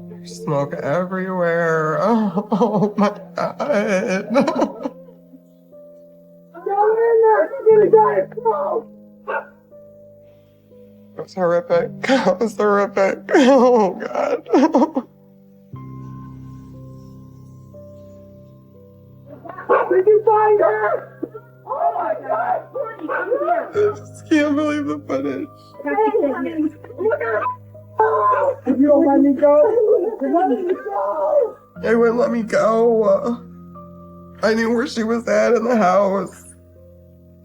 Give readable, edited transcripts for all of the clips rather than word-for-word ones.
There's smoke everywhere. Oh my God. It was horrific. It was horrific. Oh God. Did you find her? Oh my God! I just can't believe the footage. Look at her! If you don't let me go, let me go! They wouldn't let me go. I knew where she was at in the house.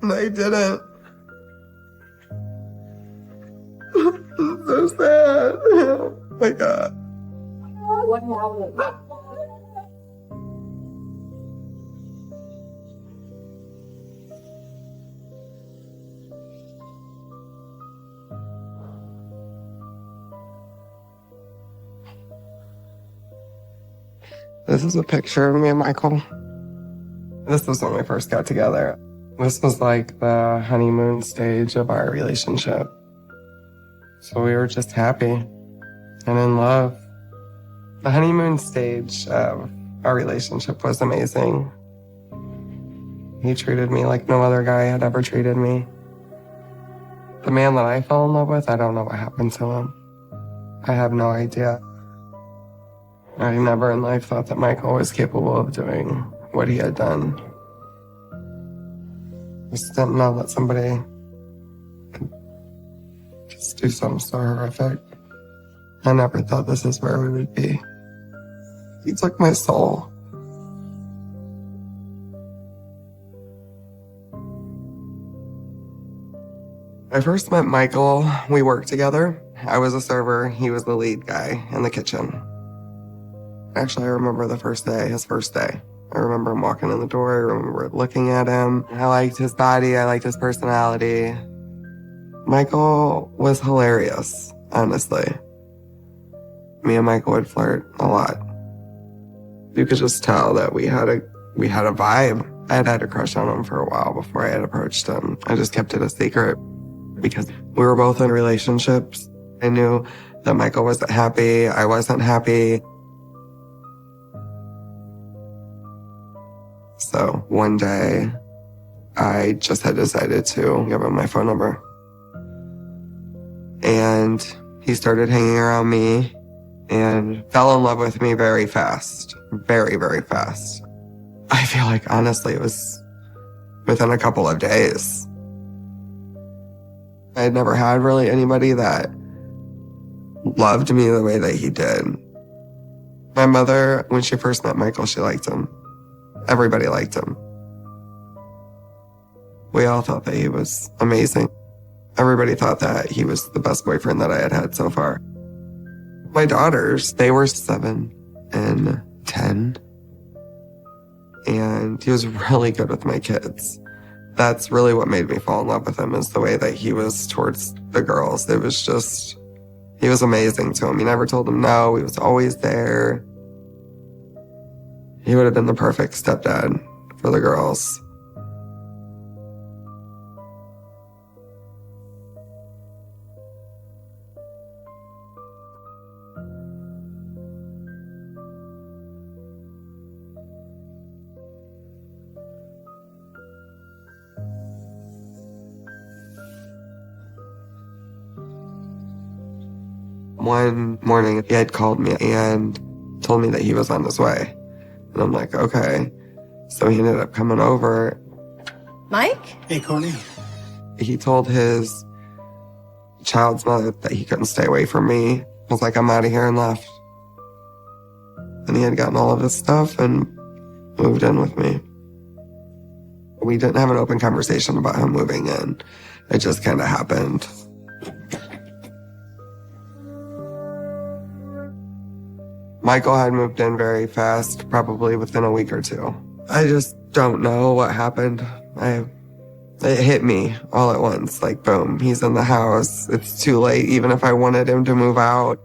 And they didn't. So sad. Oh my God. What happened? This is a picture of me and Michael. This was when we first got together. This was like the honeymoon stage of our relationship. So we were just happy and in love. The honeymoon stage of our relationship was amazing. He treated me like no other guy had ever treated me. The man that I fell in love with, I don't know what happened to him. I have no idea. I never in life thought that Michael was capable of doing what he had done. I just didn't know that somebody could just do something so horrific. I never thought this is where we would be. He took my soul. I first met Michael. We worked together. I was a server. He was the lead guy in the kitchen. Actually, I remember the first day, his first day. I remember him walking in the door. I remember looking at him. I liked his body. I liked his personality. Michael was hilarious, honestly. Me and Michael would flirt a lot. You could just tell that we had a vibe. I had a crush on him for a while before I had approached him. I just kept it a secret because we were both in relationships. I knew that Michael wasn't happy. I wasn't happy. So one day, I just had decided to give him my phone number. And he started hanging around me and fell in love with me very fast. Very, very fast. I feel like, honestly, it was within a couple of days. I had never had really anybody that loved me the way that he did. My mother, when she first met Michael, she liked him. Everybody liked him. We all thought that he was amazing. Everybody thought that he was the best boyfriend that I had had so far. My daughters, they were 7 and 10. And he was really good with my kids. That's really what made me fall in love with him, is the way that he was towards the girls. It was just, he was amazing to them. He never told them no. He was always there. He would have been the perfect stepdad for the girls. One morning, he had called me and told me that he was on his way. And I'm like, okay. So he ended up coming over. Mike? Hey, Connie. He told his child's mother that he couldn't stay away from me. I was like, I'm out of here, and left. And he had gotten all of his stuff and moved in with me. We didn't have an open conversation about him moving in. It just kind of happened. Michael had moved in very fast, probably within a week or two. I just don't know what happened. It hit me all at once, like boom, he's in the house. It's too late, even if I wanted him to move out.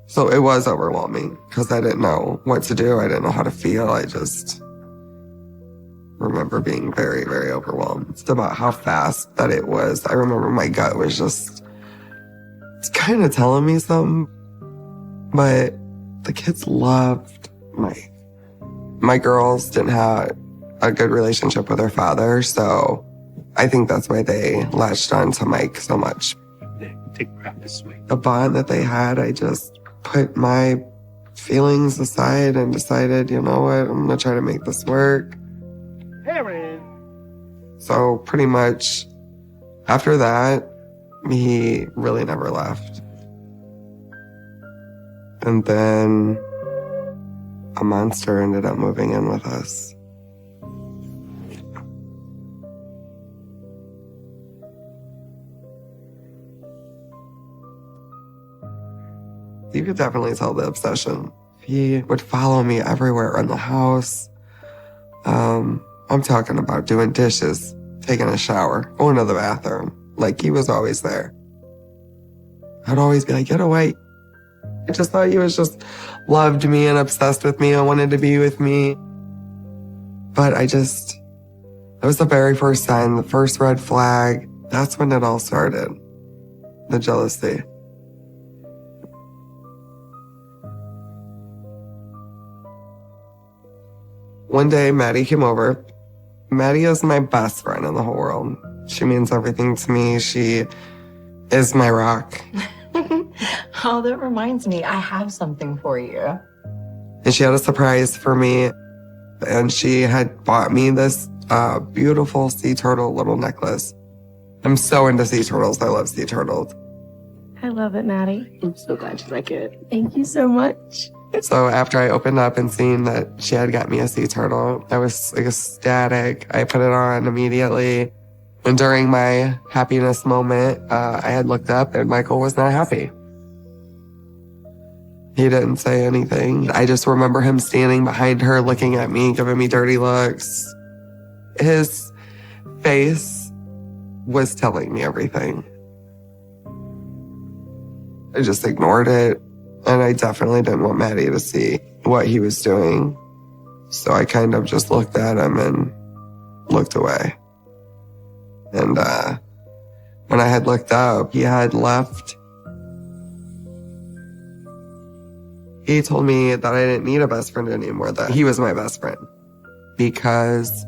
So it was overwhelming because I didn't know what to do. I didn't know how to feel. I just remember being very, very overwhelmed about how fast that it was. I remember my gut was just kind of telling me something, but the kids loved Mike. My girls didn't have a good relationship with their father, so I think that's why they latched on to Mike so much. Take practice, Mike. The bond that they had, I just put my feelings aside and decided, you know what, I'm gonna try to make this work. So pretty much after that, he really never left. And then a monster ended up moving in with us. You could definitely tell the obsession. He would follow me everywhere around the house. I'm talking about doing dishes, taking a shower, going to the bathroom. Like, he was always there. I'd always be like, get away. I just thought he was just loved me and obsessed with me and wanted to be with me. But that was the very first sign, the first red flag. That's when it all started. The jealousy. One day, Maddie came over. Maddie is my best friend in the whole world. She means everything to me. She is my rock. Oh, that reminds me, I have something for you. And she had a surprise for me. And she had bought me this beautiful sea turtle little necklace. I'm so into sea turtles. I love sea turtles. I love it, Maddie. I'm so glad you like it. Thank you so much. So after I opened up and seen that she had got me a sea turtle, I was ecstatic. I put it on immediately. And during my happiness moment, I had looked up and Michael was not happy. He didn't say anything. I just remember him standing behind her, looking at me, giving me dirty looks. His face was telling me everything. I just ignored it. And I definitely didn't want Maddie to see what he was doing. So I kind of just looked at him and looked away. And when I had looked up, he had left. He told me that I didn't need a best friend anymore, that he was my best friend. Because,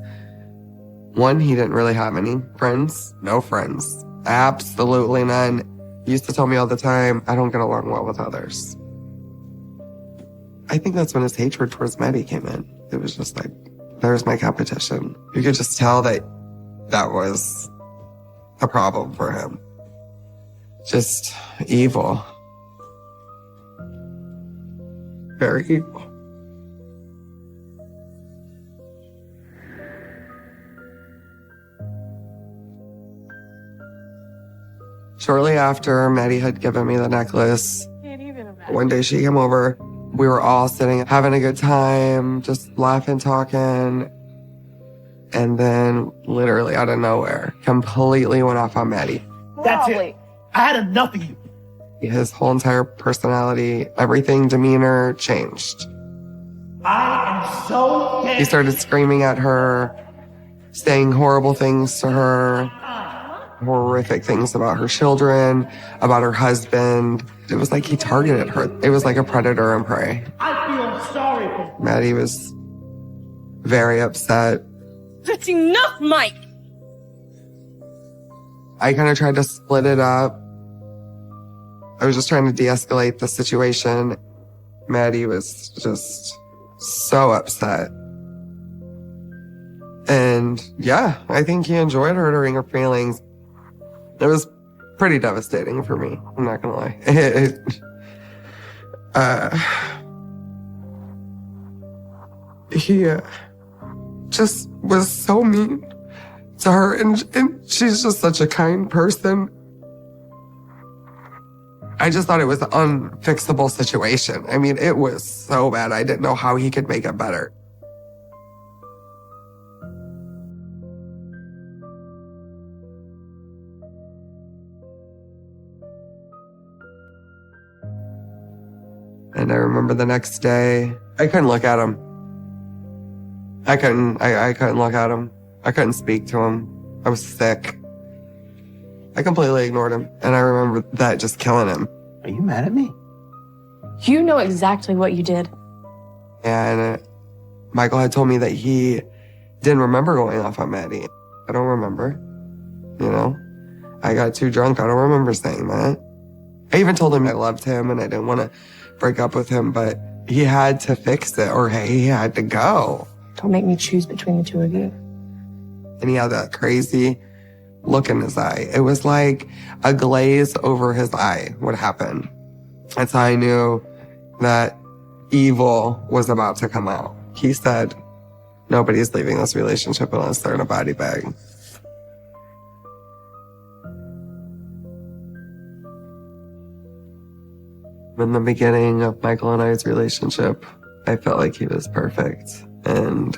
one, he didn't really have any friends. No friends. Absolutely none. He used to tell me all the time, I don't get along well with others. I think that's when his hatred towards Maddie came in. It was just like, there's my competition. You could just tell that that was a problem for him. Just evil. Very evil. Shortly after Maddie had given me the necklace, one day she came over. We were all sitting, having a good time, just laughing, talking. And then, literally out of nowhere, completely went off on Maddie. That's it. I had enough of you. His whole entire personality, everything, demeanor changed. I am so He started screaming at her, saying horrible things to her, horrific things about her children, about her husband. It was like he targeted her. It was like a predator and prey. I feel sorry for you. Maddie was very upset. That's enough, Mike! I kind of tried to split it up. I was just trying to de-escalate the situation. Maddie was just so upset. And yeah, I think he enjoyed hurting her feelings. It was pretty devastating for me. I'm not gonna lie. He just was so mean to her, and she's just such a kind person. I just thought it was an unfixable situation. I mean, it was so bad. I didn't know how he could make it better. And I remember the next day, I couldn't look at him. I couldn't look at him. I couldn't speak to him. I was sick. I completely ignored him. And I remember that just killing him. Are you mad at me? You know exactly what you did. And Michael had told me that he didn't remember going off on Maddie. I don't remember. You know? I got too drunk. I don't remember saying that. I even told him I loved him and I didn't want to break up with him, but he had to fix it or he had to go. Don't make me choose between the two of you. And he had that crazy look in his eye. It was like a glaze over his eye would happen. That's how I knew that evil was about to come out. He said, nobody's leaving this relationship unless they're in a body bag. In the beginning of Michael and I's relationship, I felt like he was perfect. And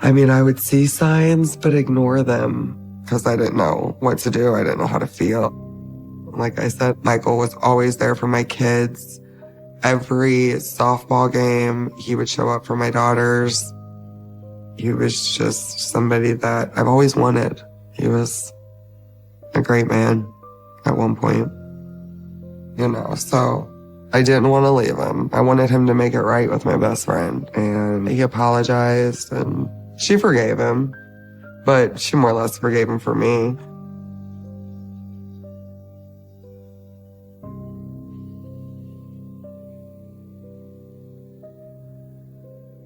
I mean, I would see signs, but ignore them because I didn't know what to do. I didn't know how to feel. Like I said, Michael was always there for my kids. Every softball game, he would show up for my daughters. He was just somebody that I've always wanted. He was a great man at one point. You know, so I didn't want to leave him. I wanted him to make it right with my best friend. And he apologized and she forgave him, but she more or less forgave him for me.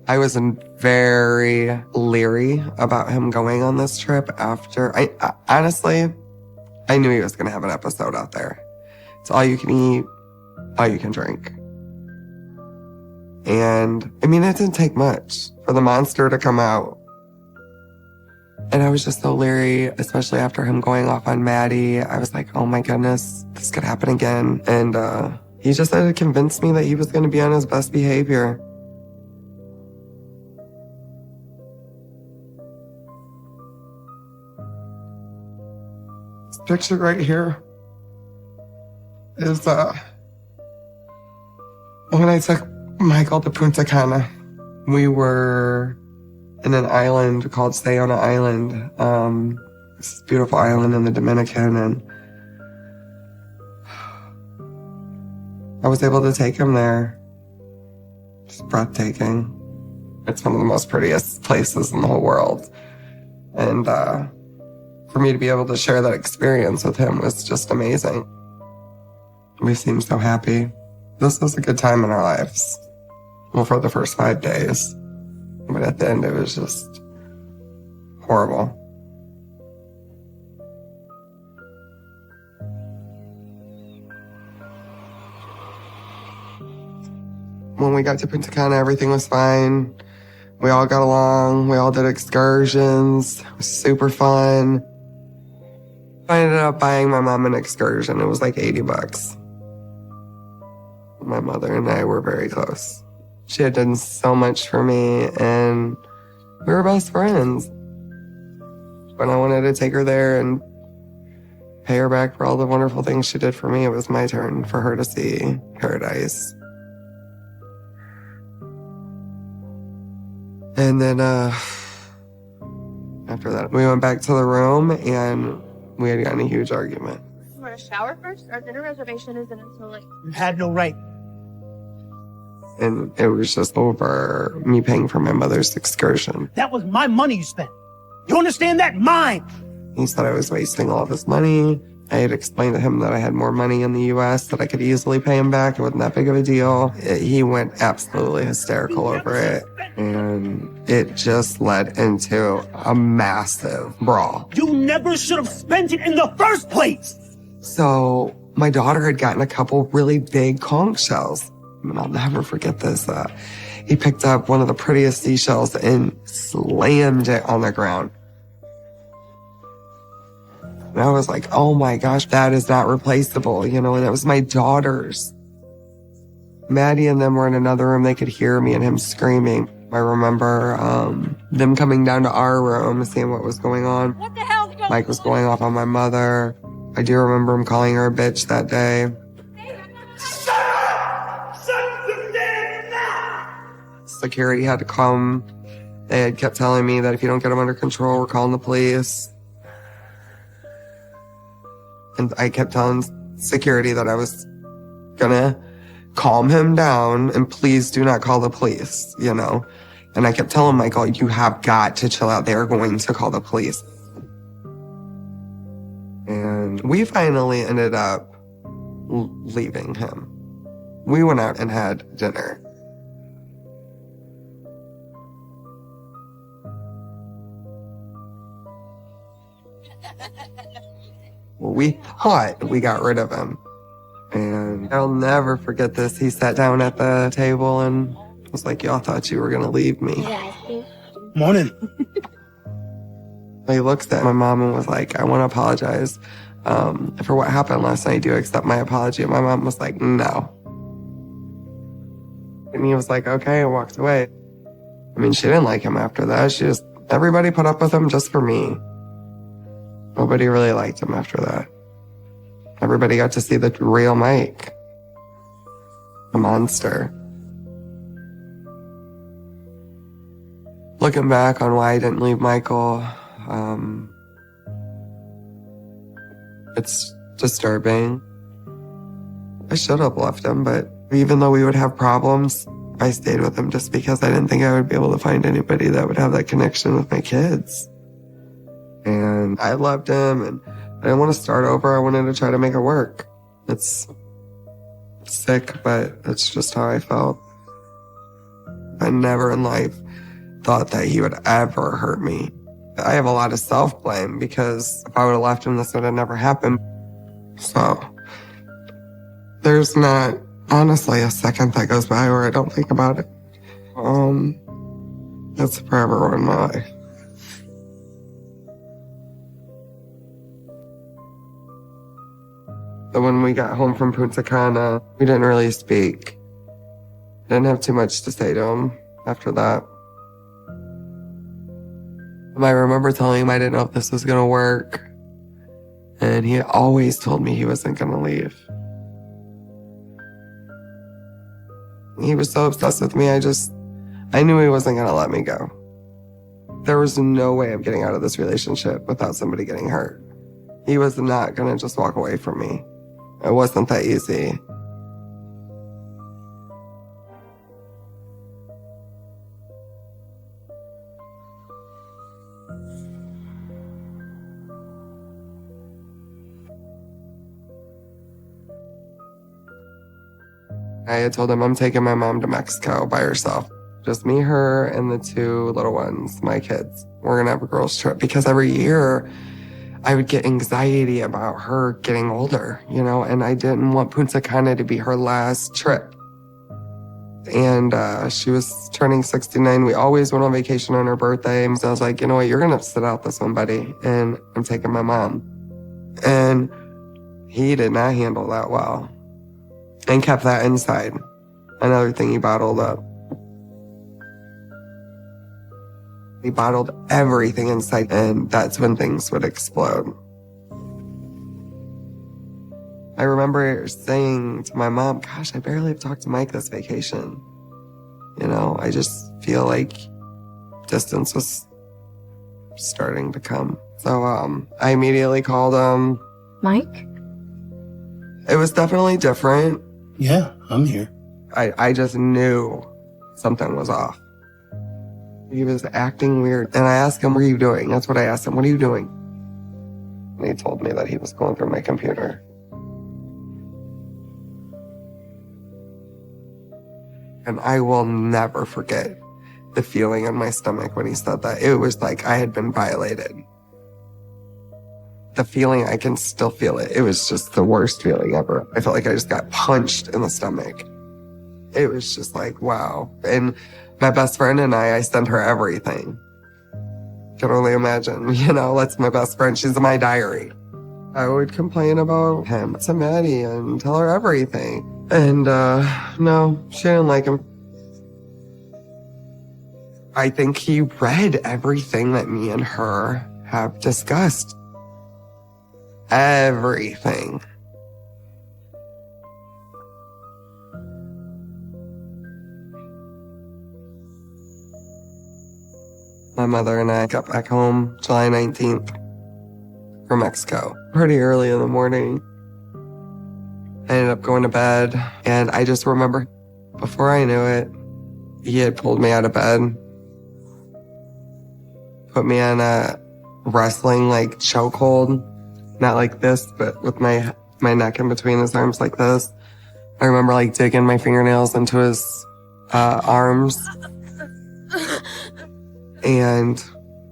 I was very leery about him going on this trip after. I honestly, I knew he was going to have an episode out there. It's all you can eat, all you can drink. And I mean, it didn't take much for the monster to come out. And I was just so leery, especially after him going off on Maddie. I was like, oh my goodness, this could happen again. And he just had to convince me that he was going to be on his best behavior. This picture right here is when I took Michael to Punta Cana. We were in an island called Sayona Island. This beautiful island in the Dominican, and I was able to take him there. It's breathtaking. It's one of the most prettiest places in the whole world. And for me to be able to share that experience with him was just amazing. We seemed so happy. This was a good time in our lives. Well, for the first 5 days. But at the end, it was just horrible. When we got to Punta Cana, everything was fine. We all got along. We all did excursions. It was super fun. I ended up buying my mom an excursion. It was like $80. My mother and I were very close. She had done so much for me, and we were best friends. When I wanted to take her there and pay her back for all the wonderful things she did for me, it was my turn for her to see paradise. And then after that, we went back to the room, and we had gotten a huge argument. You want to shower first? Our dinner reservation isn't until like... You had no right. And it was just over me paying for my mother's excursion. That was my money you spent. You understand that? Mine! He said I was wasting all of his money. I had explained to him that I had more money in the U.S., that I could easily pay him back. It wasn't that big of a deal. He went absolutely hysterical over it. And it just led into a massive brawl. You never should have spent it in the first place! So my daughter had gotten a couple really big conch shells. And I'll never forget this. He picked up one of the prettiest seashells and slammed it on the ground. And I was like, oh my gosh, that is not replaceable, you know, and it was my daughter's. Maddie and them were in another room. They could hear me and him screaming. I remember them coming down to our room, seeing what was going on. What the hell's going on? Mike was going off on my mother. I do remember him calling her a bitch that day. Shut security had to come. They had kept telling me that if you don't get him under control, we're calling the police. And I kept telling security that I was gonna calm him down and please do not call the police, you know? And I kept telling Michael, you have got to chill out. They're going to call the police. And we finally ended up leaving him. We went out and had dinner. Well, we thought we got rid of him. And I'll never forget this. He sat down at the table and was like, y'all thought you were going to leave me. Morning. He looked at my mom and was like, I want to apologize for what happened last night. Do you accept my apology? And my mom was like, no. And he was like, okay, and walked away. I mean, she didn't like him after that. Everybody put up with him just for me. Nobody really liked him after that. Everybody got to see the real Mike. A monster. Looking back on why I didn't leave Michael, it's disturbing. I should have left him, but even though we would have problems, I stayed with him just because I didn't think I would be able to find anybody that would have that connection with my kids. And I loved him, and I didn't want to start over. I wanted to try to make it work. It's sick, but it's just how I felt. I never in life thought that he would ever hurt me. I have a lot of self-blame because if I would have left him, this would have never happened. So there's not, honestly, a second that goes by where I don't think about it. It's forever in my life. But when we got home from Punta Cana, we didn't really speak. Didn't have too much to say to him after that. I remember telling him I didn't know if this was going to work. And he always told me he wasn't going to leave. He was so obsessed with me, I knew he wasn't going to let me go. There was no way of getting out of this relationship without somebody getting hurt. He was not going to just walk away from me. It wasn't that easy. I had told him I'm taking my mom to Mexico by herself. Just me, her, and the two little ones, my kids. We're going to have a girls' trip because every year I would get anxiety about her getting older, you know, and I didn't want Punta Cana to be her last trip. And she was turning 69. We always went on vacation on her birthday. So I was like, you know what, you're going to sit out this one, buddy. And I'm taking my mom. And he did not handle that well and kept that inside. Another thing he bottled up. He bottled everything inside, and that's when things would explode. I remember saying to my mom, gosh, I barely have talked to Mike this vacation. You know, I just feel like distance was starting to come. So I immediately called him. Mike? It was definitely different. Yeah, I'm here. I just knew something was off. He was acting weird. And I asked him, what are you doing? That's what I asked him. What are you doing? And he told me that he was going through my computer. And I will never forget the feeling in my stomach when he said that. It was like I had been violated. The feeling, I can still feel it. It was just the worst feeling ever. I felt like I just got punched in the stomach. It was just like, wow. And my best friend and I sent her everything. Can only imagine, you know, that's my best friend. She's in my diary. I would complain about him to Maddie and tell her everything. And no, she didn't like him. I think he read everything that me and her have discussed. Everything. My mother and I got back home July 19th from Mexico, pretty early in the morning. I ended up going to bed, and I just remember before I knew it, he had pulled me out of bed, put me in a wrestling like chokehold, not like this, but with my neck in between his arms like this. I remember like digging my fingernails into his arms. And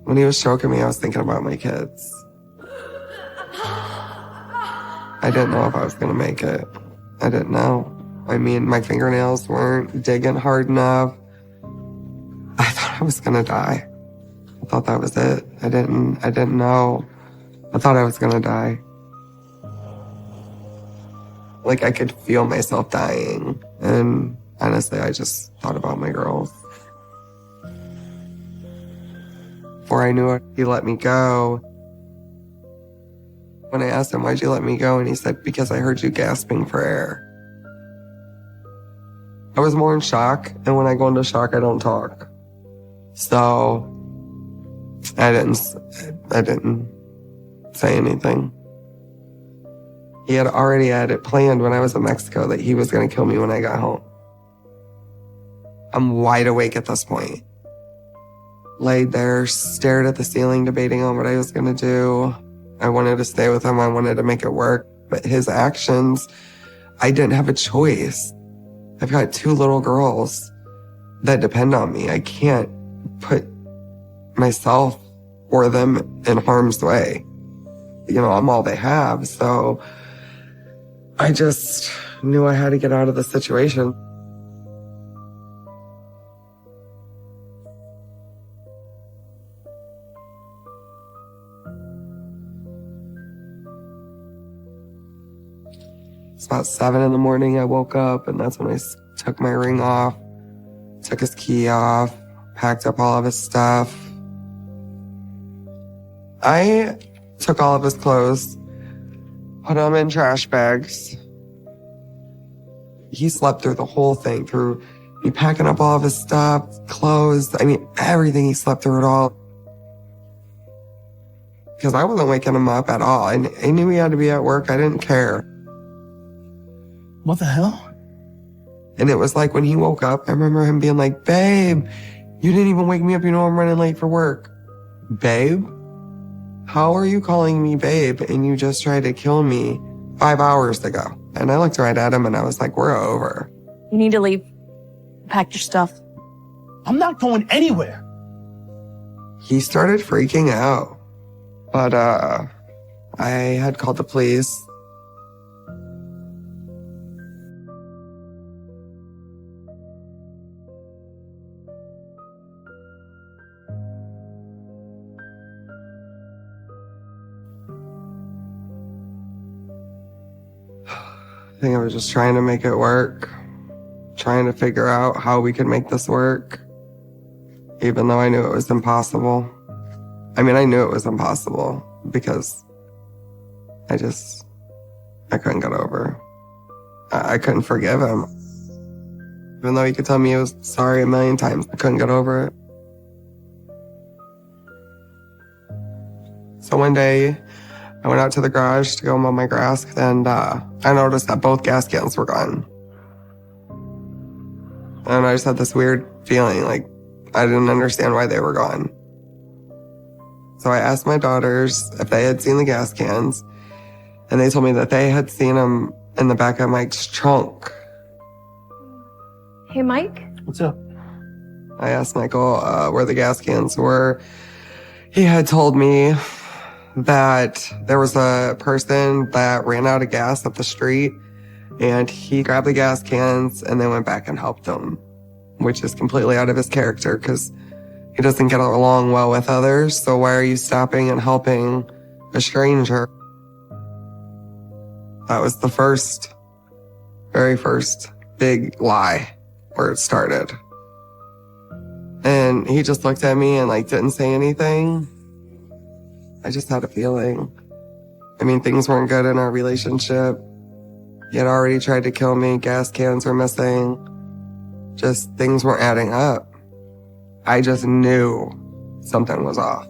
when he was choking me, I was thinking about my kids. I didn't know if I was going to make it. I didn't know. I mean, my fingernails weren't digging hard enough. I thought I was going to die. I thought that was it. I didn't know. I thought I was going to die. Like, I could feel myself dying. And honestly, I just thought about my girls. Before I knew it, he let me go. When I asked him, why'd you let me go? And he said, because I heard you gasping for air. I was more in shock. And when I go into shock, I don't talk. So I didn't say anything. He had already had it planned when I was in Mexico that he was going to kill me when I got home. I'm wide awake at this point. Laid there, stared at the ceiling, debating on what I was going to do. I wanted to stay with him. I wanted to make it work. But his actions, I didn't have a choice. I've got 2 little girls that depend on me. I can't put myself or them in harm's way. You know, I'm all they have. So I just knew I had to get out of the situation. It's about 7 in the morning. I woke up, and that's when I took my ring off, took his key off, packed up all of his stuff. I took all of his clothes, put them in trash bags. He slept through the whole thing, through me packing up all of his stuff, clothes. I mean, everything. He slept through it all. Because I wasn't waking him up at all. I knew he had to be at work. I didn't care. What the hell? And it was like when he woke up, I remember him being like, babe, you didn't even wake me up. You know I'm running late for work. Babe? How are you calling me babe and you just tried to kill me 5 hours ago? And I looked right at him and I was like, we're over. You need to leave. Pack your stuff. I'm not going anywhere. He started freaking out. But I had called the police. I think I was just trying to make it work, trying to figure out how we could make this work, even though I knew it was impossible. I mean, I knew it was impossible because I couldn't get over. I couldn't forgive him. Even though he could tell me he was sorry a million times, I couldn't get over it. So one day, I went out to the garage to go mow my grass, and I noticed that both gas cans were gone. And I just had this weird feeling, like I didn't understand why they were gone. So I asked my daughters if they had seen the gas cans, and they told me that they had seen them in the back of Mike's trunk. Hey, Mike? What's up? I asked Michael where the gas cans were. He had told me that there was a person that ran out of gas up the street, and he grabbed the gas cans and then went back and helped them, which is completely out of his character because he doesn't get along well with others. So why are you stopping and helping a stranger? That was the very first big lie where it started. And he just looked at me and didn't say anything. I just had a feeling. I mean, things weren't good in our relationship. He had already tried to kill me. Gas cans were missing. Just things weren't adding up. I just knew something was off.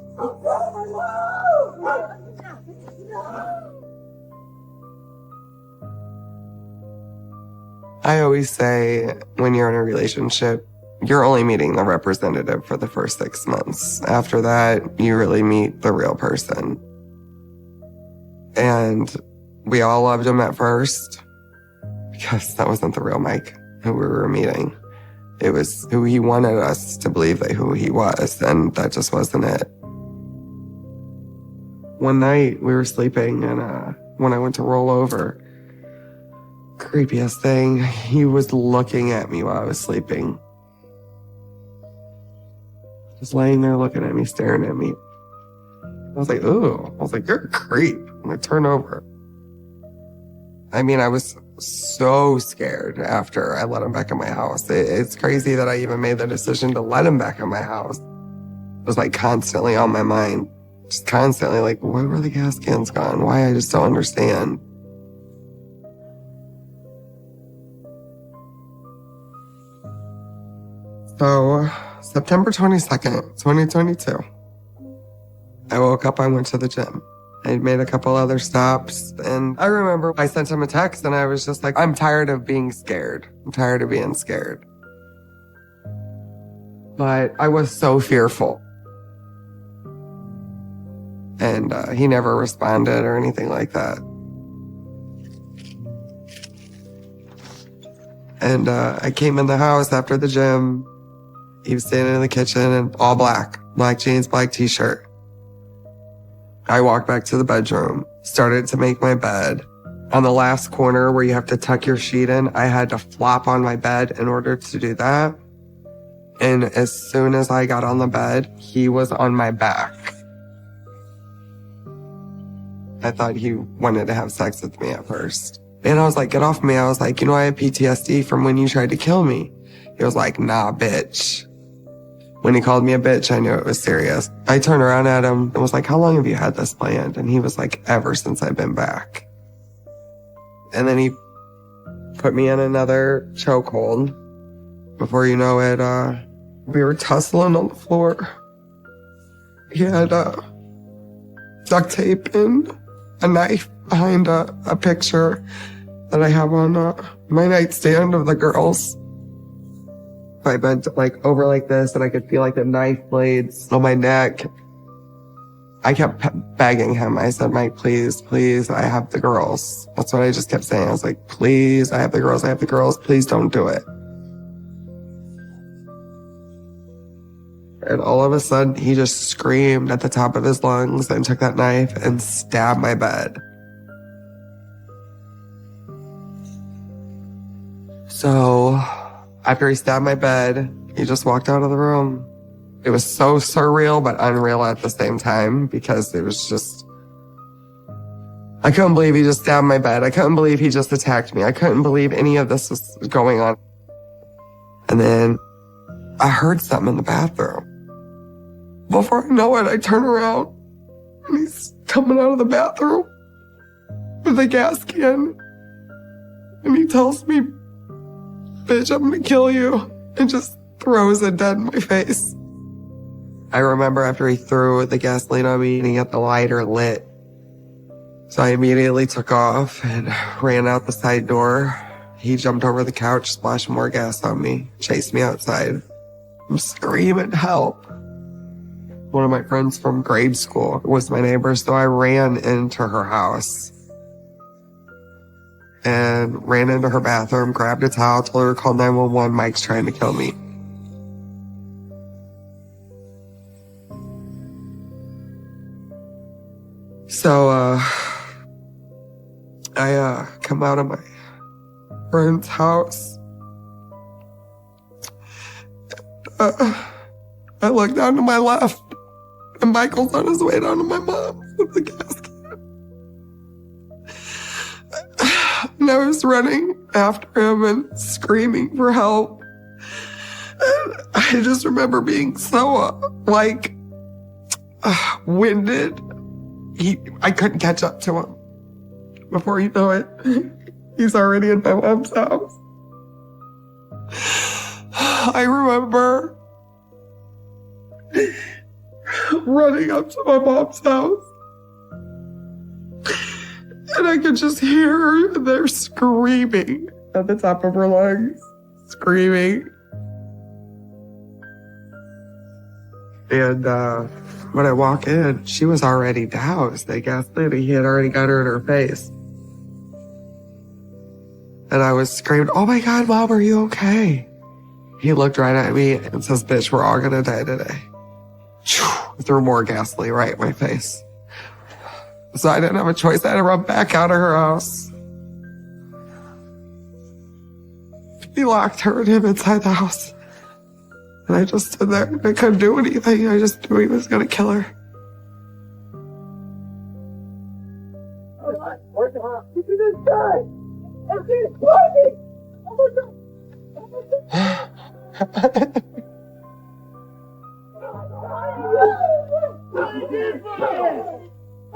I always say when you're in a relationship, you're only meeting the representative for the first 6 months. After that, you really meet the real person. And we all loved him at first because that wasn't the real Mike who we were meeting. It was who he wanted us to believe that who he was, and that just wasn't it. One night we were sleeping, and when I went to roll over, creepiest thing, he was looking at me while I was sleeping. Just laying there looking at me, staring at me. I was like, ooh. I was like, you're a creep. I'm like, turn over. I mean, I was so scared after I let him back in my house. It's crazy that I even made the decision to let him back in my house. It was like constantly on my mind. Just constantly like, where were the gas cans gone? Why? I just don't understand. So, September 22nd, 2022, I woke up, I went to the gym. I made a couple other stops, and I remember I sent him a text, and I was just like, I'm tired of being scared. I'm tired of being scared. But I was so fearful. And he never responded or anything like that. And I came in the house after the gym. He was standing in the kitchen in all black jeans, black t-shirt. I walked back to the bedroom, started to make my bed. On the last corner where you have to tuck your sheet in, I had to flop on my bed in order to do that. And as soon as I got on the bed, he was on my back. I thought he wanted to have sex with me at first. And I was like, get off me. I was like, I have PTSD from when you tried to kill me. He was like, nah, bitch. When he called me a bitch, I knew it was serious. I turned around at him and was like, how long have you had this planned? And he was like, ever since I've been back. And then he put me in another chokehold. Before you know it, we were tussling on the floor. He had duct tape and a knife behind a picture that I have on my nightstand of the girls. I bent over like this, and I could feel the knife blades on my neck. I kept begging him. I said, Mike, please, please, I have the girls. That's what I just kept saying. I was like, please, I have the girls. I have the girls. Please don't do it. And all of a sudden, he just screamed at the top of his lungs and took that knife and stabbed my bed. So after he stabbed my bed, he just walked out of the room. It was so surreal, but unreal at the same time, because it was just, I couldn't believe he just stabbed my bed. I couldn't believe he just attacked me. I couldn't believe any of this was going on. And then I heard something in the bathroom. Before I know it, I turn around and he's coming out of the bathroom with a gas can. And he tells me, bitch, I'm gonna kill you, and just throws it dead in my face. I remember after he threw the gasoline on me and he got the lighter lit. So I immediately took off and ran out the side door. He jumped over the couch, splashed more gas on me, chased me outside. I'm screaming, help. One of my friends from grade school was my neighbor, so I ran into her house. And ran into her bathroom, grabbed a towel, told her to call 911, Mike's trying to kill me. So, I come out of my friend's house. I look down to my left, and Michael's on his way down to my mom's with the gas can. And I was running after him and screaming for help. And I just remember being so, winded. I couldn't catch up to him. Before you know it, he's already in my mom's house. I remember running up to my mom's house. And I could just hear her there screaming at the top of her lungs, screaming. And when I walk in, she was already doused. I guess that he had already got her in her face. And I was screaming, "Oh my God, Mom, are you okay?" He looked right at me and says, "Bitch, we're all gonna die today." Threw more gasoline right in my face. So I didn't have a choice. I had to run back out of her house. He locked her and him inside the house. And I just stood there. I couldn't do anything. I just knew he was going to kill her. Where's the house? Look at this guy! And he's climbing!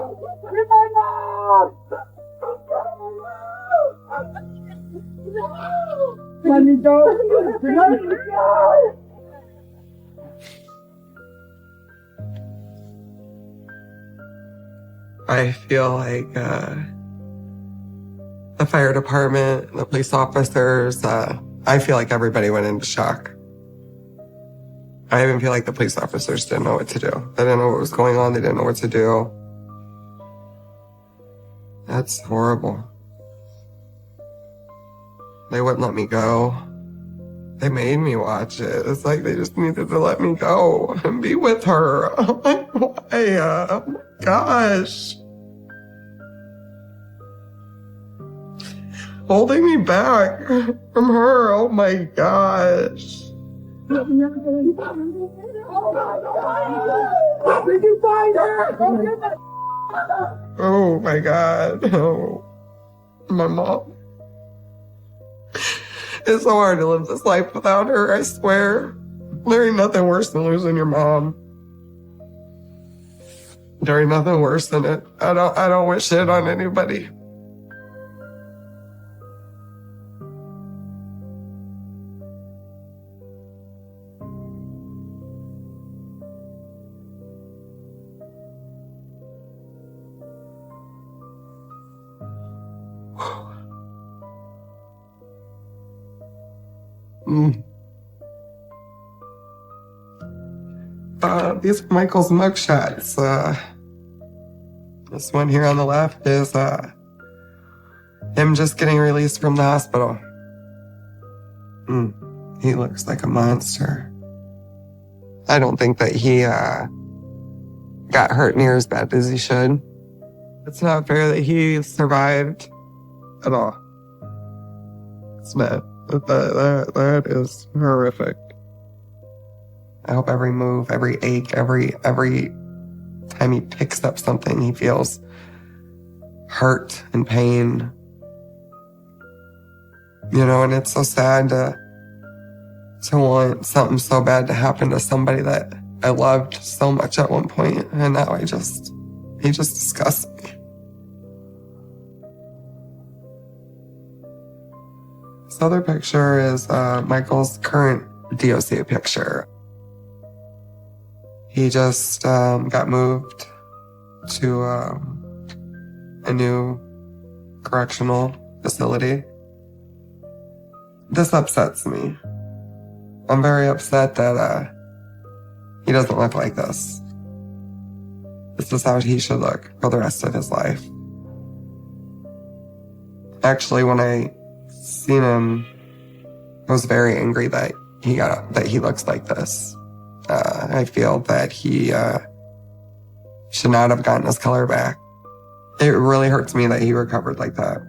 Oh my God! Let me go! Let me go! I feel like the fire department, the police officers, I feel like everybody went into shock. I even feel like the police officers didn't know what to do. They didn't know what was going on. They didn't know what to do. That's horrible. They wouldn't let me go. They made me watch it. It's like they just needed to let me go and be with her. I'm like, why? Oh my gosh. Holding me back from her. Oh my gosh. Did you find her? Oh my God. Oh. My mom. It's so hard to live this life without her, I swear. There ain't nothing worse than losing your mom. There ain't nothing worse than it. I don't wish it on anybody. These are Michael's mugshots. This one here on the left is him just getting released from the hospital. He looks like a monster. I don't think that he got hurt near as bad as he should. It's not fair that he survived at all. It's bad. That is horrific. I hope every move, every ache, every time he picks up something, he feels hurt and pain. You know, and it's so sad to want something so bad to happen to somebody that I loved so much at one point, and now he just disgusts me. This other picture is Michael's current DOC picture. He just got moved to a new correctional facility. This upsets me. I'm very upset that he doesn't look like this. This is how he should look for the rest of his life. Actually, when I seen him, I was very angry that he looks like this. I feel that he should not have gotten his color back. It really hurts me that he recovered like that.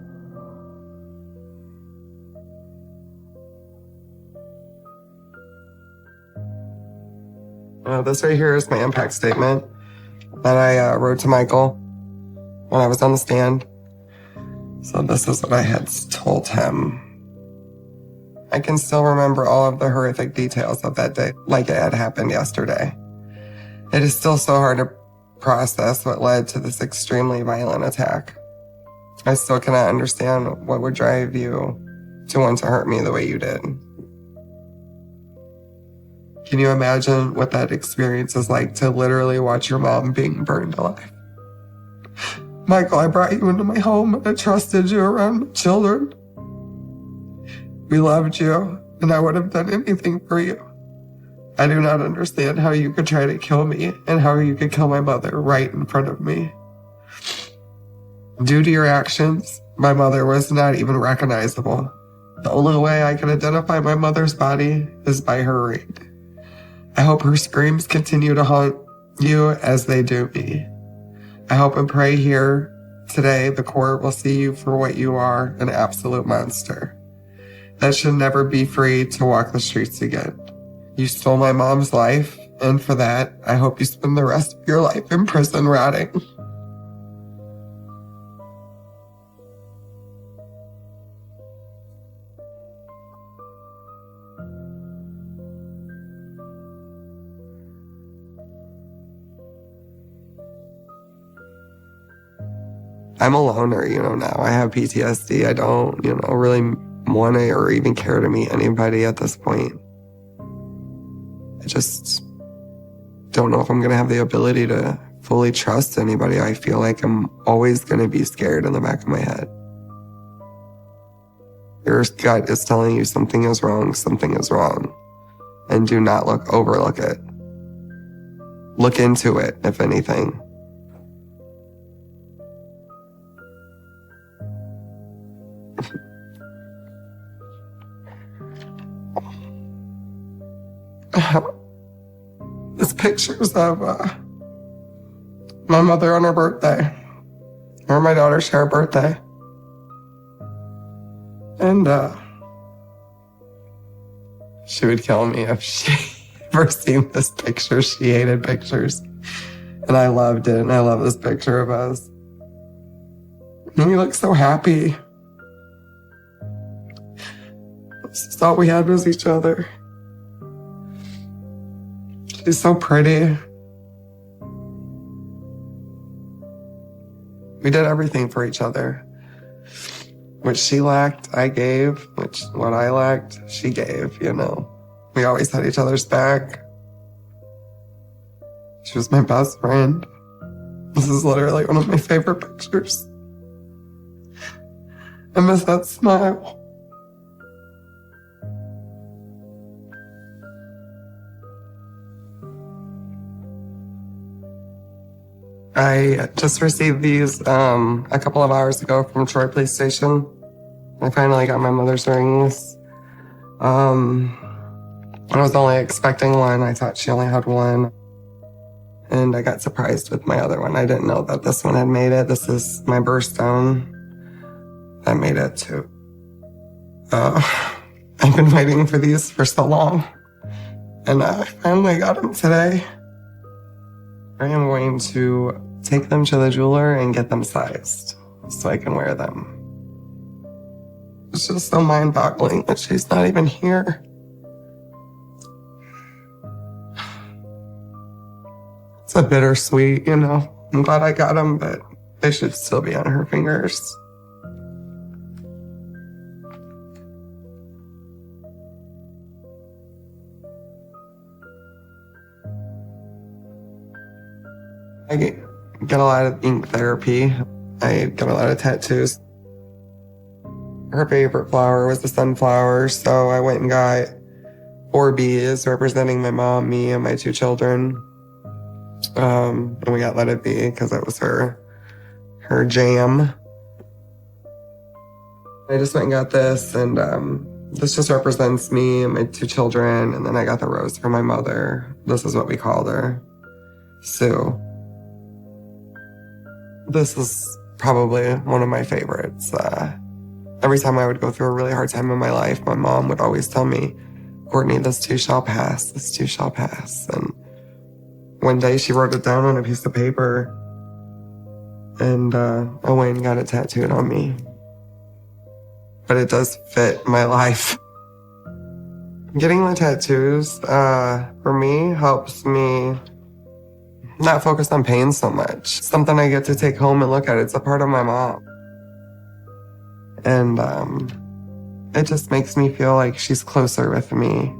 This right here is my impact statement that I wrote to Michael when I was on the stand. So this is what I had told him. I can still remember all of the horrific details of that day, like it had happened yesterday. It is still so hard to process what led to this extremely violent attack. I still cannot understand what would drive you to want to hurt me the way you did. Can you imagine what that experience is like to literally watch your mom being burned alive? Michael, I brought you into my home and I trusted you around my children. We loved you, and I would have done anything for you. I do not understand how you could try to kill me and how you could kill my mother right in front of me. Due to your actions, my mother was not even recognizable. The only way I can identify my mother's body is by her ring. I hope her screams continue to haunt you as they do me. I hope and pray here today the court will see you for what you are, an absolute monster that should never be free to walk the streets again. You stole my mom's life, and for that, I hope you spend the rest of your life in prison rotting. I'm a loner, now. I have PTSD. I don't, really want to or even care to meet anybody at this point. I just don't know if I'm going to have the ability to fully trust anybody. I feel like I'm always going to be scared in the back of my head. Your gut is telling you something is wrong, and do not overlook it. Look into it, if anything. This pictures of my mother on her birthday. Her and my daughter share a birthday. And she would kill me if she ever seen this picture. She hated pictures. And I loved it. And I love this picture of us. And we look so happy. This all we had was each other. She's so pretty. We did everything for each other. What she lacked, I gave. What I lacked, she gave, We always had each other's back. She was my best friend. This is literally one of my favorite pictures. I miss that smile. I just received these a couple of hours ago from Troy Police Station. I finally got my mother's rings. I was only expecting one. I thought she only had one. And I got surprised with my other one. I didn't know that this one had made it. This is my birthstone. That made it too. I've been waiting for these for so long. And I finally got them today. I am going to take them to the jeweler and get them sized so I can wear them. It's just so mind-boggling that she's not even here. It's a bittersweet, I'm glad I got them, but they should still be on her fingers. I get a lot of ink therapy. I get a lot of tattoos. Her favorite flower was the sunflower, so I went and got 4 bees representing my mom, me, and my 2 children. And we got Let It Be because that was her jam. I just went and got this, and this just represents me and my 2 children, and then I got the rose for my mother. This is what we called her, Sue. This is probably one of my favorites. Every time I would go through a really hard time in my life, my mom would always tell me, Courtney, this too shall pass, this too shall pass. And one day she wrote it down on a piece of paper, and I went and got it tattooed on me. But it does fit my life. Getting the tattoos, for me, helps me not focus on pain so much. It's something I get to take home and look at. It's a part of my mom. And it just makes me feel like she's closer with me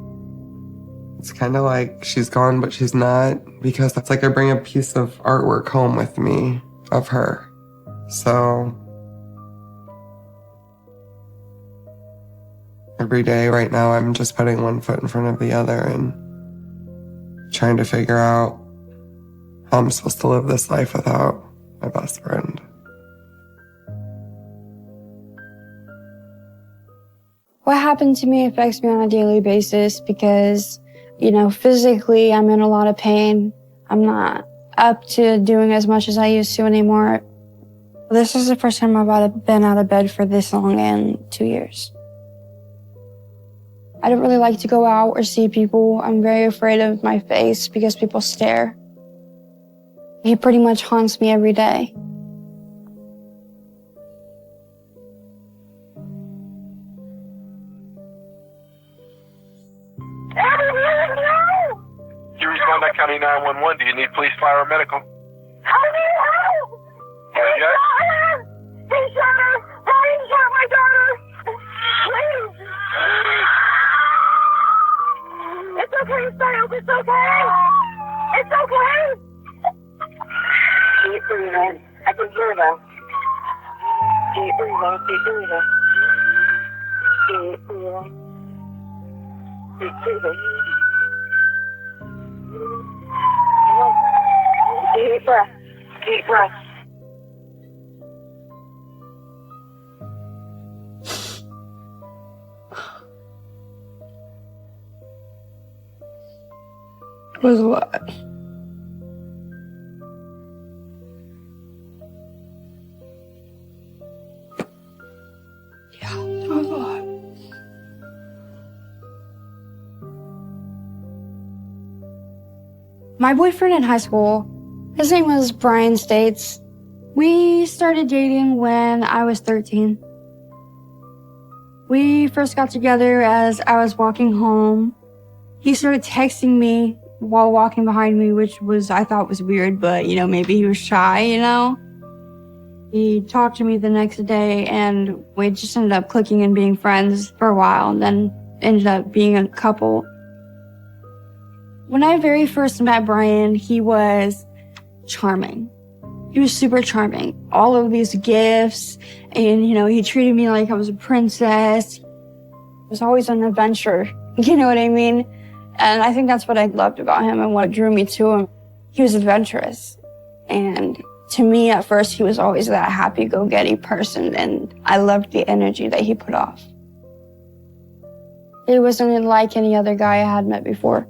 It's kind of like she's gone, but she's not, because it's like I bring a piece of artwork home with me of her. So every day right now, I'm just putting one foot in front of the other and trying to figure out how I'm supposed to live this life without my best friend. What happened to me affects me on a daily basis because, physically I'm in a lot of pain. I'm not up to doing as much as I used to anymore. This is the first time I've been out of bed for this long in 2 years. I don't really like to go out or see people. I'm very afraid of my face because people stare. He pretty much haunts me every day. Erie Klondike County 911. Do you need police, fire, or medical? I need help! He Yeah. shot her! He shot her! Brian shot my daughter! Please! It's okay, Styles. It's okay! It's okay! Keep breathing. I can hear them. Keep breathing. Keep breathing. Keep breathing. Keep breathing. Deep breath. Deep breath. It was a lot. Yeah, it was a lot. My boyfriend in high school, his name was Brian States. We started dating when I was 13. We first got together as I was walking home. He started texting me while walking behind me, which I thought was weird, but, maybe he was shy, He talked to me the next day, and we just ended up clicking and being friends for a while, and then ended up being a couple. When I very first met Brian, he was charming. He was super charming. All of these gifts, and, he treated me like I was a princess. It was always an adventure, you know what I mean? And I think that's what I loved about him and what drew me to him. He was adventurous. And to me, at first, he was always that happy-go-getty person, and I loved the energy that he put off. It wasn't like any other guy I had met before.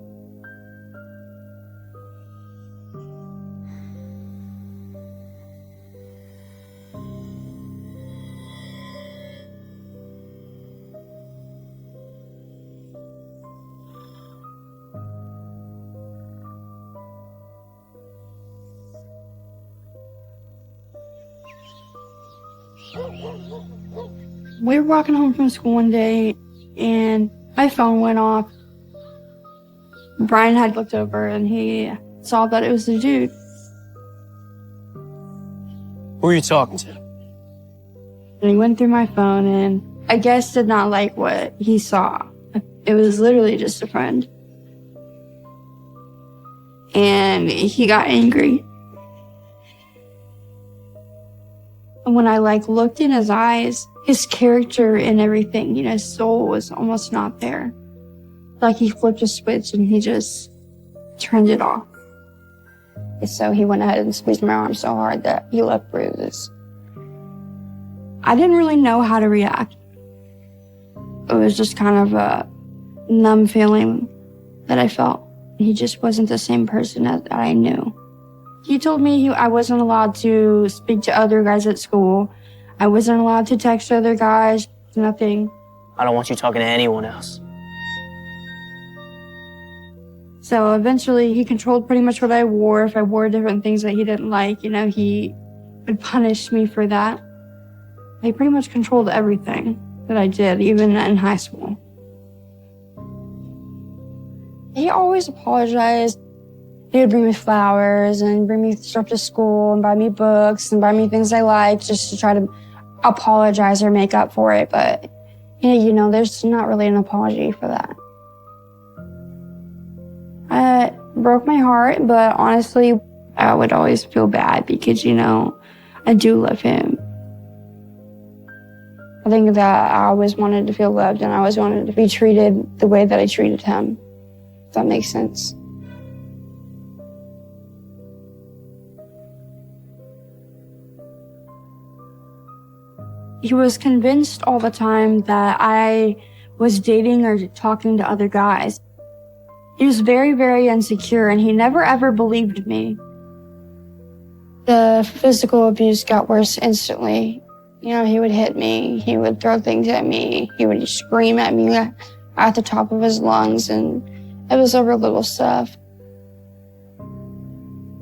We were walking home from school one day, and my phone went off. Brian had looked over, and he saw that it was the dude. Who are you talking to? And he went through my phone, and I guess did not like what he saw. It was literally just a friend. And he got angry. And when I looked in his eyes, his character and everything, his soul was almost not there. Like he flipped a switch and he just turned it off. And so he went ahead and squeezed my arm so hard that he left bruises. I didn't really know how to react. It was just kind of a numb feeling that I felt. He just wasn't the same person that I knew. He told me I wasn't allowed to speak to other guys at school. I wasn't allowed to text other guys, nothing. I don't want you talking to anyone else. So eventually he controlled pretty much what I wore. If I wore different things that he didn't like, he would punish me for that. He pretty much controlled everything that I did, even in high school. He always apologized. He would bring me flowers and bring me stuff to school and buy me books and buy me things I liked just to try to apologize or make up for it. But, there's not really an apology for that. It broke my heart, but honestly, I would always feel bad because, I do love him. I think that I always wanted to feel loved and I always wanted to be treated the way that I treated him, if that makes sense. He was convinced all the time that I was dating or talking to other guys. He was very, very insecure and he never ever believed me. The physical abuse got worse instantly. He would hit me, he would throw things at me, he would scream at me at the top of his lungs, and it was over little stuff.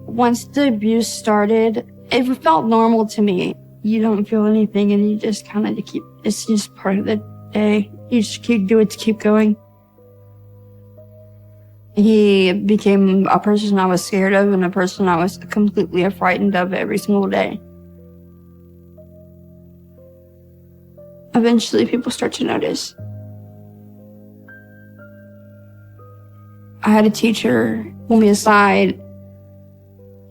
Once the abuse started, it felt normal to me. You don't feel anything and you just kind of it's just part of the day. You just do it to keep going. He became a person I was scared of and a person I was completely frightened of every single day. Eventually, people start to notice. I had a teacher pull me aside,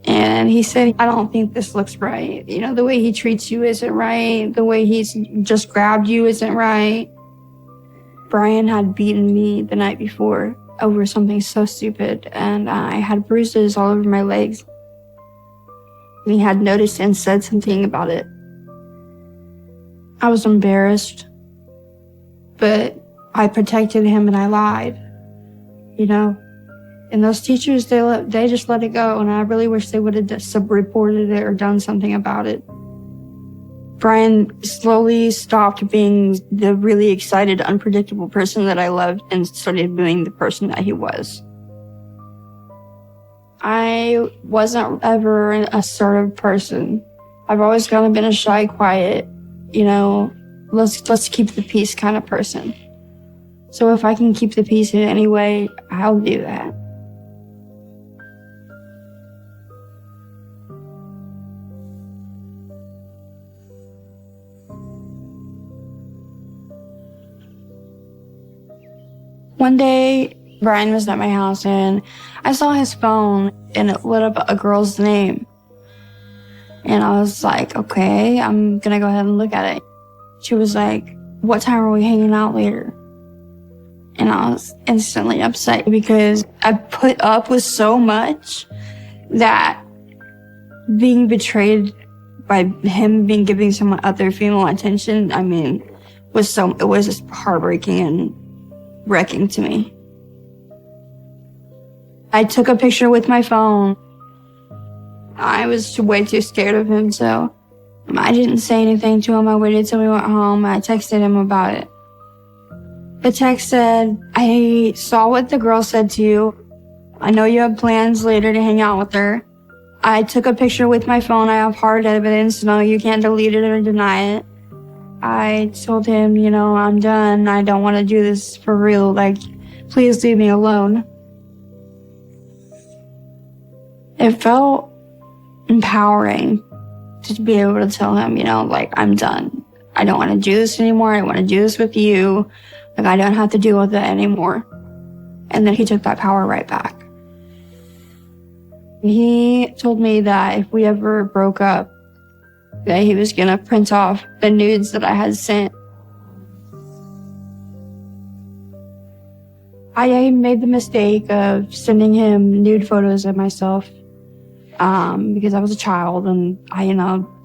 and he said, I don't think this looks right. The way he treats you isn't right. The way he's just grabbed you isn't right. Brian had beaten me the night before over something so stupid, and I had bruises all over my legs. And he had noticed and said something about it. I was embarrassed, but I protected him and I lied, And those teachers, they just let it go, and I really wish they would have just reported it or done something about it. Brian slowly stopped being the really excited, unpredictable person that I loved and started being the person that he was. I wasn't ever an assertive person. I've always kind of been a shy, quiet, let's keep the peace kind of person. So if I can keep the peace in any way, I'll do that. One day, Brian was at my house and I saw his phone and it lit up a girl's name. And I was like, okay, I'm gonna go ahead and look at it. She was like, what time are we hanging out later? And I was instantly upset because I put up with so much that being betrayed by him giving someone other female attention, it was just heartbreaking and wrecking to me. I took a picture with my phone. I was way too scared of him, so I didn't say anything to him. I waited till we went home. I texted him about it. The text said, I saw what the girl said to you. I know you have plans later to hang out with her. I took a picture with my phone. I have hard evidence. No, you can't delete it or deny it. I told him, I'm done. I don't want to do this for real. Please leave me alone. It felt empowering to be able to tell him, I'm done. I don't want to do this anymore. I don't want to do this with you. I don't have to deal with it anymore. And then he took that power right back. He told me that if we ever broke up, that he was gonna print off the nudes that I had sent. I made the mistake of sending him nude photos of myself because I was a child and I,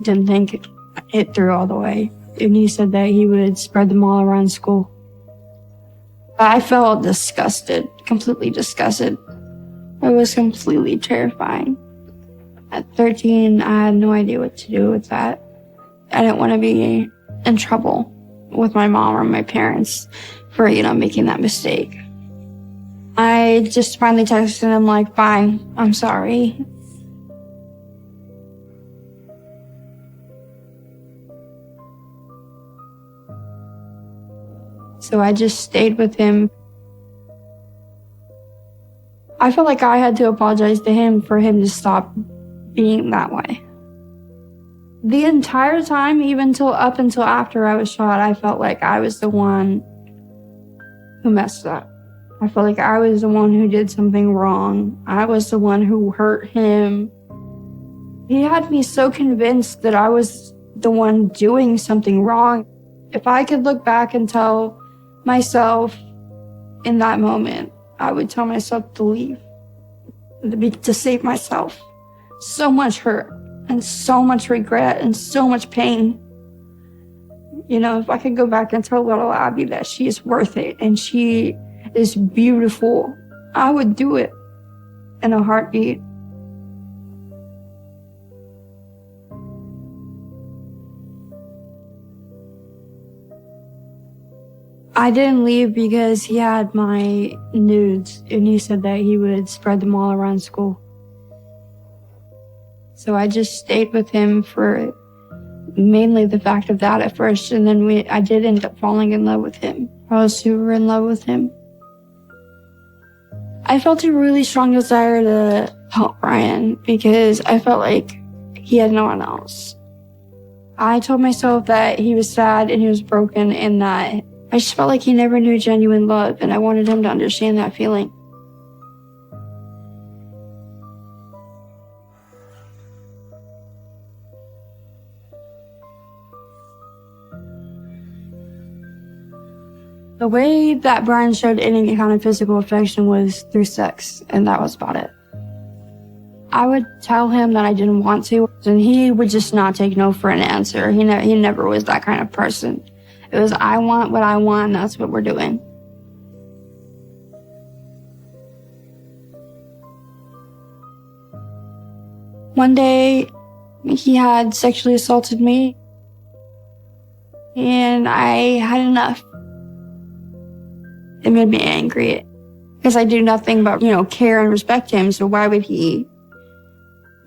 didn't think it through all the way. And he said that he would spread them all around school. I felt disgusted, completely disgusted. It was completely terrifying. At 13, I had no idea what to do with that. I didn't want to be in trouble with my mom or my parents for, making that mistake. I just finally texted him fine, I'm sorry. So I just stayed with him. I felt like I had to apologize to him for him to stop being that way. The entire time, even up until after I was shot, I felt like I was the one who messed up. I felt like I was the one who did something wrong. I was the one who hurt him. He had me so convinced that I was the one doing something wrong. If I could look back and tell myself in that moment, I would tell myself to leave, to save myself. So much hurt and so much regret and so much pain. You know, if I could go back and tell little Abby that she is worth it and she is beautiful, I would do it in a heartbeat. I didn't leave because he had my nudes and he said that he would spread them all around school. So I just stayed with him for mainly the fact of that at first, and then I did end up falling in love with him. I was super in love with him. I felt a really strong desire to help Brian because I felt like he had no one else. I told myself that he was sad and he was broken and that I just felt like he never knew genuine love, and I wanted him to understand that feeling. The way that Brian showed any kind of physical affection was through sex, and that was about it. I would tell him that I didn't want to, and he would just not take no for an answer. He never was that kind of person. It was, I want what I want, and that's what we're doing. One day, he had sexually assaulted me, and I had enough. It made me angry because I do nothing but, care and respect him. So why would he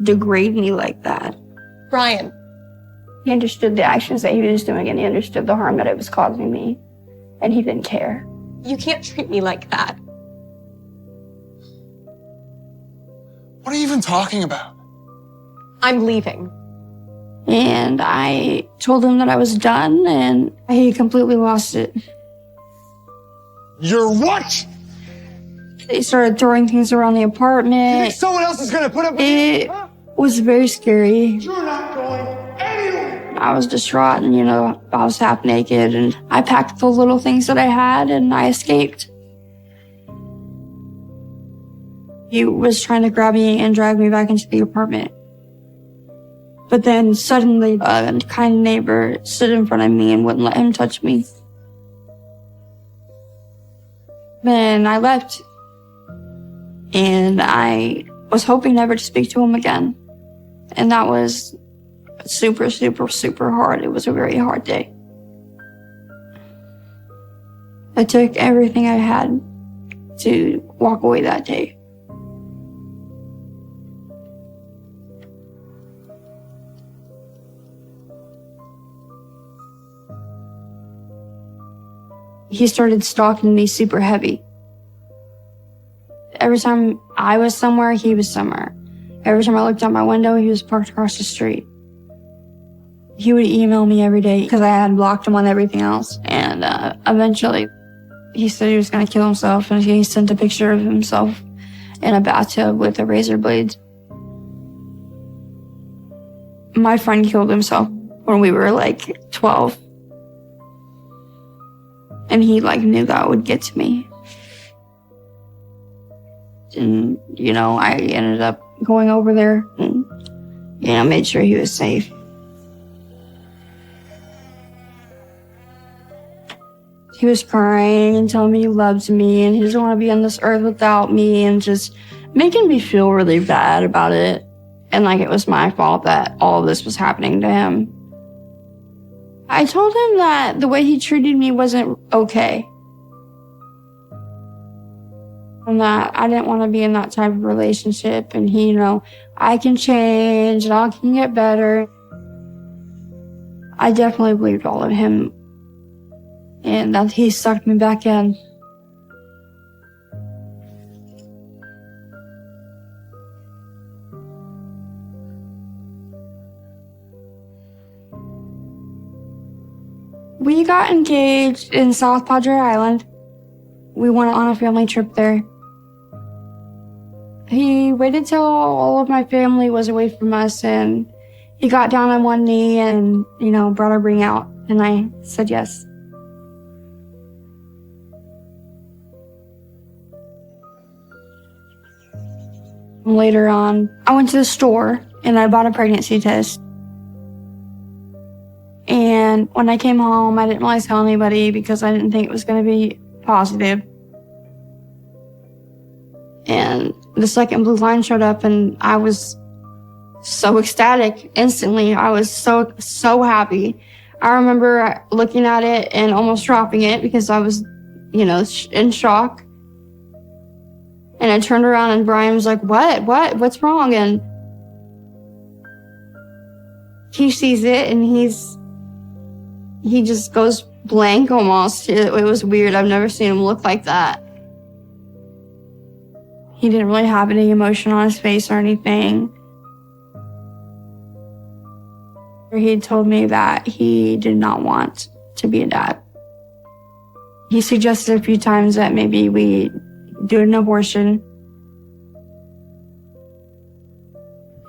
degrade me like that? Brian. He understood the actions that he was doing, and he understood the harm that it was causing me, and he didn't care. You can't treat me like that. What are you even talking about? I'm leaving. And I told him that I was done, and he completely lost it. You're what? They started throwing things around the apartment. You think someone else is gonna put up with it? Huh? Was very scary. You're not going anywhere. I was distraught, and I was half naked, and I packed the little things that I had, and I escaped. He was trying to grab me and drag me back into the apartment. But then suddenly a kind neighbor stood in front of me and wouldn't let him touch me. Then I left, and I was hoping never to speak to him again. And that was super, super, super hard. It was a very hard day. I took everything I had to walk away that day. He started stalking me super heavy. Every time I was somewhere, he was somewhere. Every time I looked out my window, he was parked across the street. He would email me every day because I had blocked him on everything else. And eventually, he said he was going to kill himself, and he sent a picture of himself in a bathtub with a razor blade. My friend killed himself when we were like 12. And he knew that would get to me. And, I ended up going over there and, made sure he was safe. He was crying and telling me he loves me and he doesn't want to be on this earth without me, and just making me feel really bad about it. And it was my fault that all of this was happening to him. I told him that the way he treated me wasn't okay. And that I didn't want to be in that type of relationship. And he, I can change and I can get better. I definitely believed all of him. And that he sucked me back in. We got engaged in South Padre Island. We went on a family trip there. He waited till all of my family was away from us, and he got down on one knee and, brought a ring out, and I said yes. Later on, I went to the store and I bought a pregnancy test. And when I came home, I didn't really tell anybody because I didn't think it was going to be positive. And the second blue line showed up and I was so ecstatic instantly. I was so happy. I remember looking at it and almost dropping it because I was, in shock. And I turned around and Brian was like, what's wrong? And he sees it and he just goes blank almost. It was weird. I've never seen him look like that. He didn't really have any emotion on his face or anything. He told me that he did not want to be a dad. He suggested a few times that maybe we do an abortion.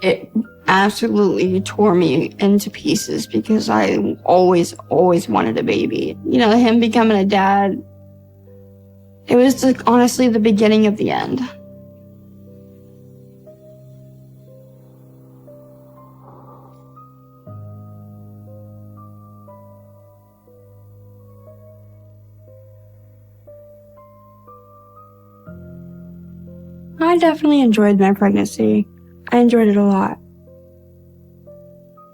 It absolutely tore me into pieces because I always wanted a baby. Him becoming a dad, it was honestly the beginning of the end. I definitely enjoyed my pregnancy. I enjoyed it a lot.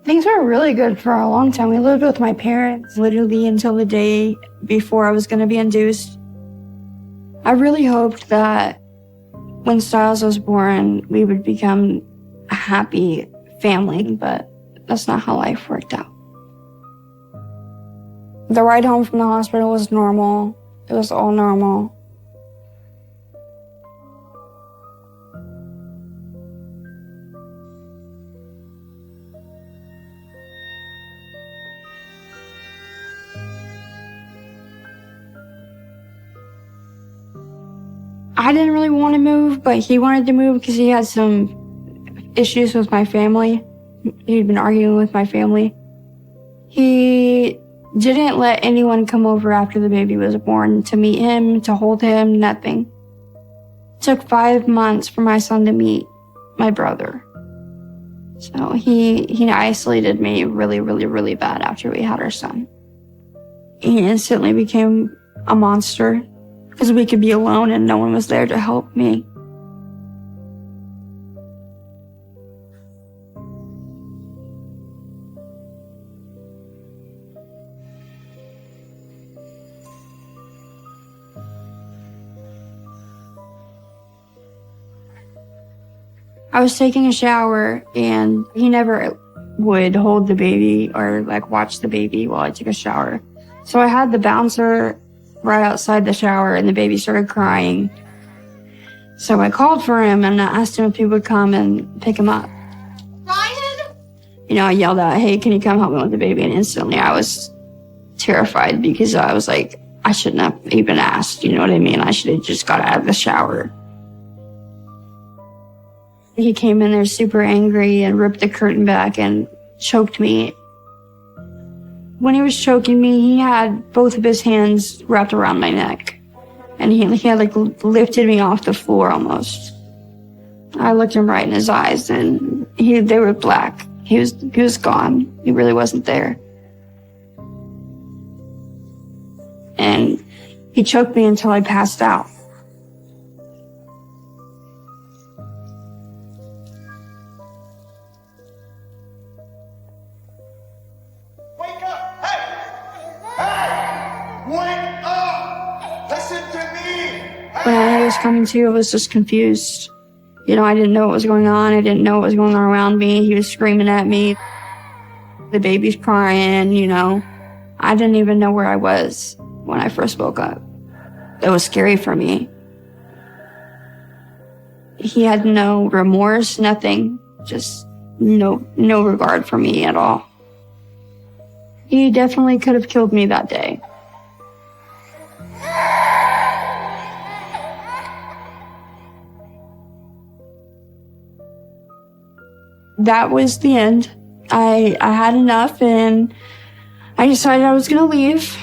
Things were really good for a long time. We lived with my parents literally until the day before I was going to be induced. I really hoped that when Styles was born, we would become a happy family, but that's not how life worked out. The ride home from the hospital was normal. It was all normal. I didn't really want to move, but he wanted to move because he had some issues with my family. He'd been arguing with my family. He didn't let anyone come over after the baby was born to meet him, to hold him, nothing. It took 5 months for my son to meet my brother. So he isolated me really, really, really bad after we had our son. He instantly became a monster because we could be alone and no one was there to help me. I was taking a shower and he never would hold the baby or watch the baby while I took a shower. So I had the bouncer right outside the shower and the baby started crying. So I called for him and I asked him if he would come and pick him up. Ryan? I yelled out, "Hey, can you come help me with the baby?" And instantly I was terrified because I was like, I shouldn't have even asked, you know what I mean? I should have just got out of the shower. He came in there super angry and ripped the curtain back and choked me. When he was choking me, he had both of his hands wrapped around my neck. And he had lifted me off the floor almost. I looked him right in his eyes and they were black. He was gone. He really wasn't there. And he choked me until I passed out. When I was coming to, I was just confused. I didn't know what was going on. I didn't know what was going on around me. He was screaming at me. The baby's crying, I didn't even know where I was when I first woke up. It was scary for me. He had no remorse, nothing. Just no regard for me at all. He definitely could have killed me that day. that was the end. I had enough and I decided I was gonna leave.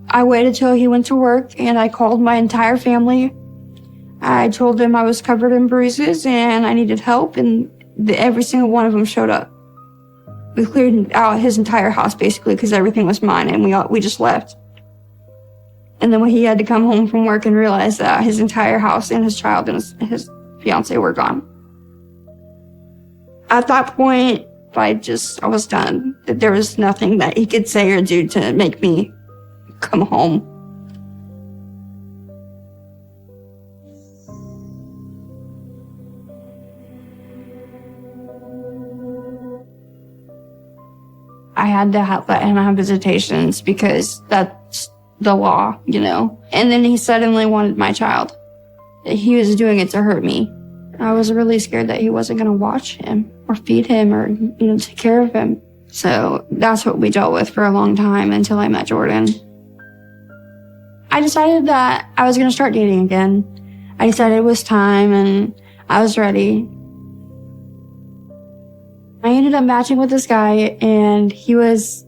I waited till he went to work and I called my entire family. I told them I was covered in bruises and I needed help, and every single one of them showed up. We cleared out his entire house basically because everything was mine, and we just left. And then when he had to come home from work and realize that his entire house and his child and his fiance were gone. At that point, I was done. There was nothing that he could say or do to make me come home. I had to let him have visitations because that's the law, you know. And then he suddenly wanted my child. He was doing it to hurt me. I was really scared that he wasn't going to watch him or feed him or, take care of him. So that's what we dealt with for a long time until I met Jordan. I decided that I was going to start dating again. I decided it was time and I was ready. I ended up matching with this guy and he was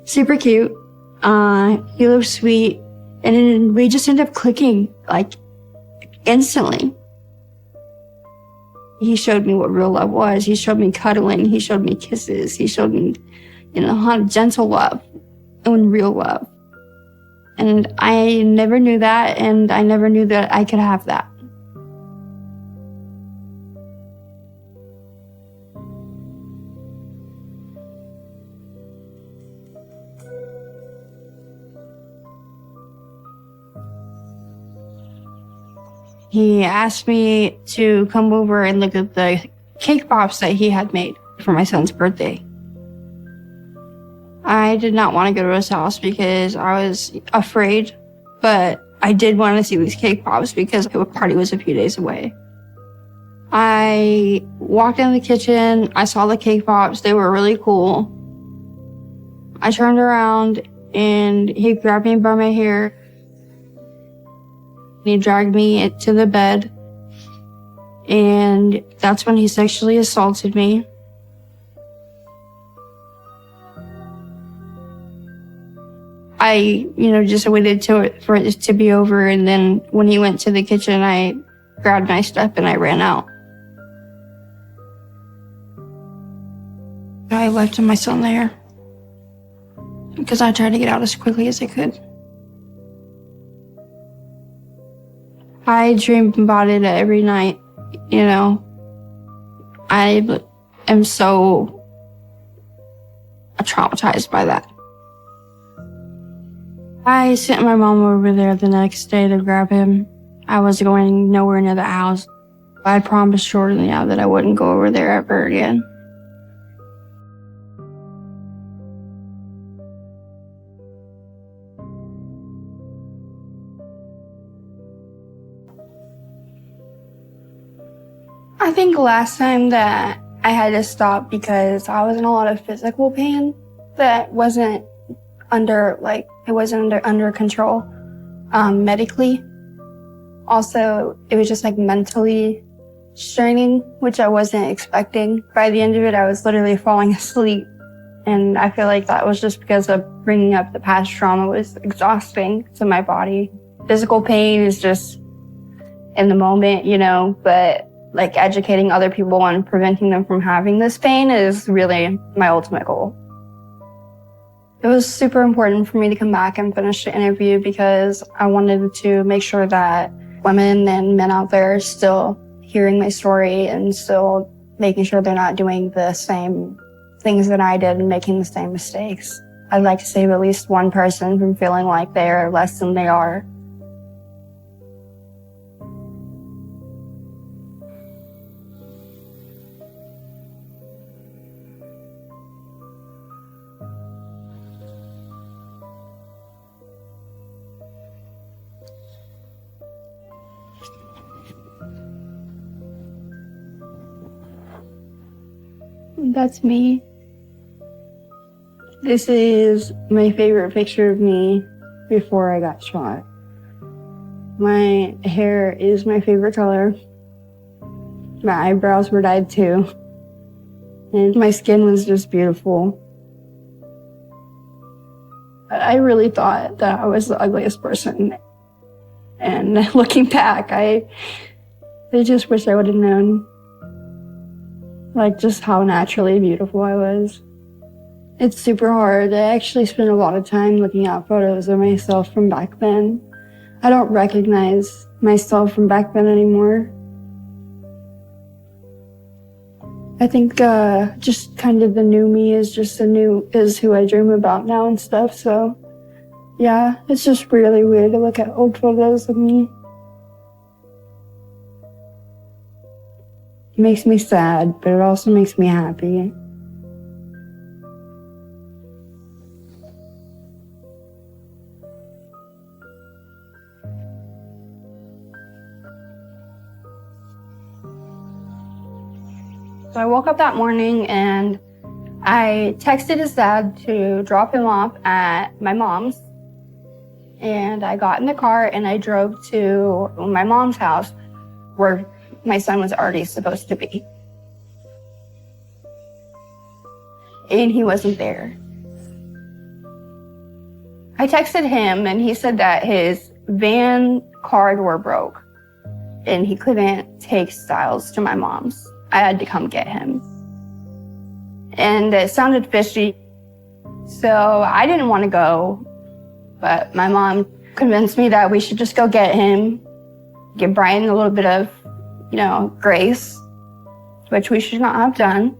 super cute. He looked sweet, and then we just ended up clicking instantly. He showed me what real love was. He showed me cuddling. He showed me kisses. He showed me, gentle love and real love. And I never knew that, and I never knew that I could have that. He asked me to come over and look at the cake pops that he had made for my son's birthday. I did not want to go to his house because I was afraid, but I did want to see these cake pops because the party was a few days away. I walked in the kitchen, I saw the cake pops, they were really cool. I turned around and he grabbed me by my hair. He dragged me to the bed, and that's when he sexually assaulted me. I, just waited for it to be over, and then when he went to the kitchen, I grabbed my stuff and I ran out. I left my son there because I tried to get out as quickly as I could. I dream about it every night, I am so traumatized by that. I sent my mom over there the next day to grab him. I was going nowhere near the house. I promised Jordan that I wouldn't go over there ever again. I think last time that I had to stop because I was in a lot of physical pain that wasn't under control medically. Also, it was just mentally straining, which I wasn't expecting. By the end of it, I was literally falling asleep. And I feel like that was just because of bringing up the past trauma was exhausting to my body. Physical pain is just in the moment, but educating other people on preventing them from having this pain is really my ultimate goal. It was super important for me to come back and finish the interview because I wanted to make sure that women and men out there are still hearing my story and still making sure they're not doing the same things that I did and making the same mistakes. I'd like to save at least one person from feeling like they are less than they are. That's me. This is my favorite picture of me before I got shot. My hair is my favorite color. My eyebrows were dyed too. And my skin was just beautiful. I really thought that I was the ugliest person. And looking back, I just wish I would have known, like, just how naturally beautiful I was. It's super hard. I actually spent a lot of time looking at photos of myself from back then. I don't recognize myself from back then anymore. I think just kind of the new me is who I dream about now and stuff. So yeah, it's just really weird to look at old photos of me. It makes me sad, but it also makes me happy. So I woke up that morning and I texted his dad to drop him off at my mom's. And I got in the car and I drove to my mom's house where my son was already supposed to be. And he wasn't there. I texted him and he said that his van card were broke and he couldn't take Styles to my mom's. I had to come get him. And it sounded fishy. So I didn't want to go, but my mom convinced me that we should just go get him, give Brian a little bit of, grace, which we should not have done.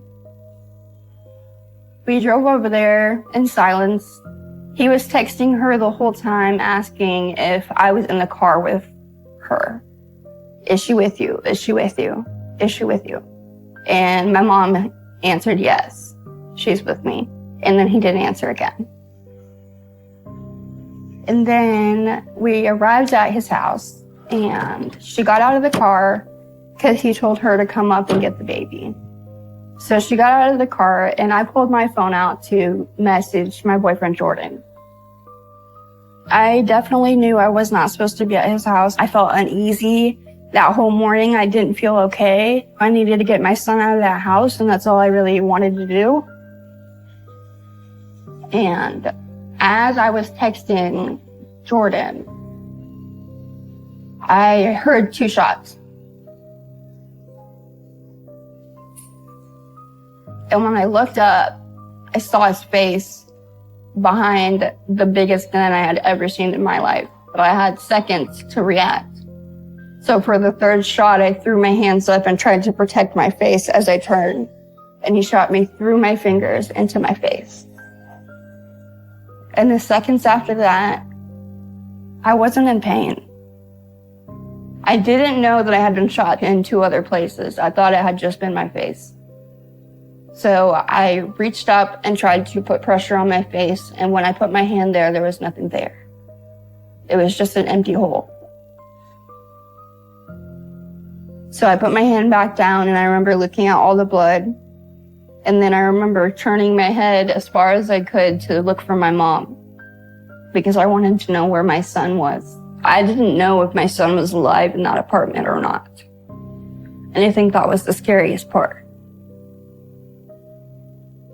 We drove over there in silence. He was texting her the whole time, asking if I was in the car with her. Is she with you? Is she with you? Is she with you? And my mom answered yes, she's with me. And then he didn't answer again. And then we arrived at his house and she got out of the car because he told her to come up and get the baby. So she got out of the car and I pulled my phone out to message my boyfriend, Jordan. I definitely knew I was not supposed to be at his house. I felt uneasy. That whole morning, I didn't feel okay. I needed to get my son out of that house, and that's all I really wanted to do. And as I was texting Jordan, I heard 2 shots. And when I looked up, I saw his face behind the biggest gun I had ever seen in my life. But I had seconds to react. So for the 3rd shot, I threw my hands up and tried to protect my face as I turned. And he shot me through my fingers into my face. And the seconds after that, I wasn't in pain. I didn't know that I had been shot in 2 other places. I thought it had just been my face. So I reached up and tried to put pressure on my face. And when I put my hand there was nothing there. It was just an empty hole. So I put my hand back down and I remember looking at all the blood. And then I remember turning my head as far as I could to look for my mom because I wanted to know where my son was. I didn't know if my son was alive in that apartment or not. And I think that was the scariest part.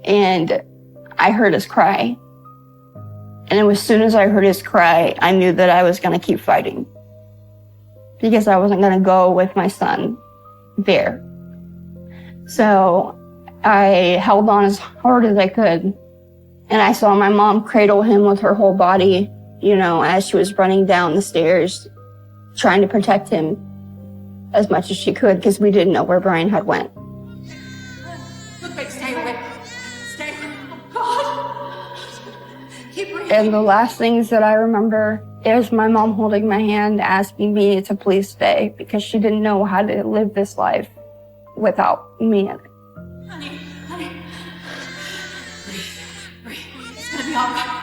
And I heard his cry. And as soon as I heard his cry, I knew that I was going to keep fighting. Because I wasn't going to go with my son there. So I held on as hard as I could. And I saw my mom cradle him with her whole body, as she was running down the stairs, trying to protect him as much as she could because we didn't know where Brian had went. Stay away. Stay. God. Keep breathing. And the last things that I remember is my mom holding my hand, asking me to please stay because she didn't know how to live this life without me in it. Honey. Breathe. It's gonna be all right.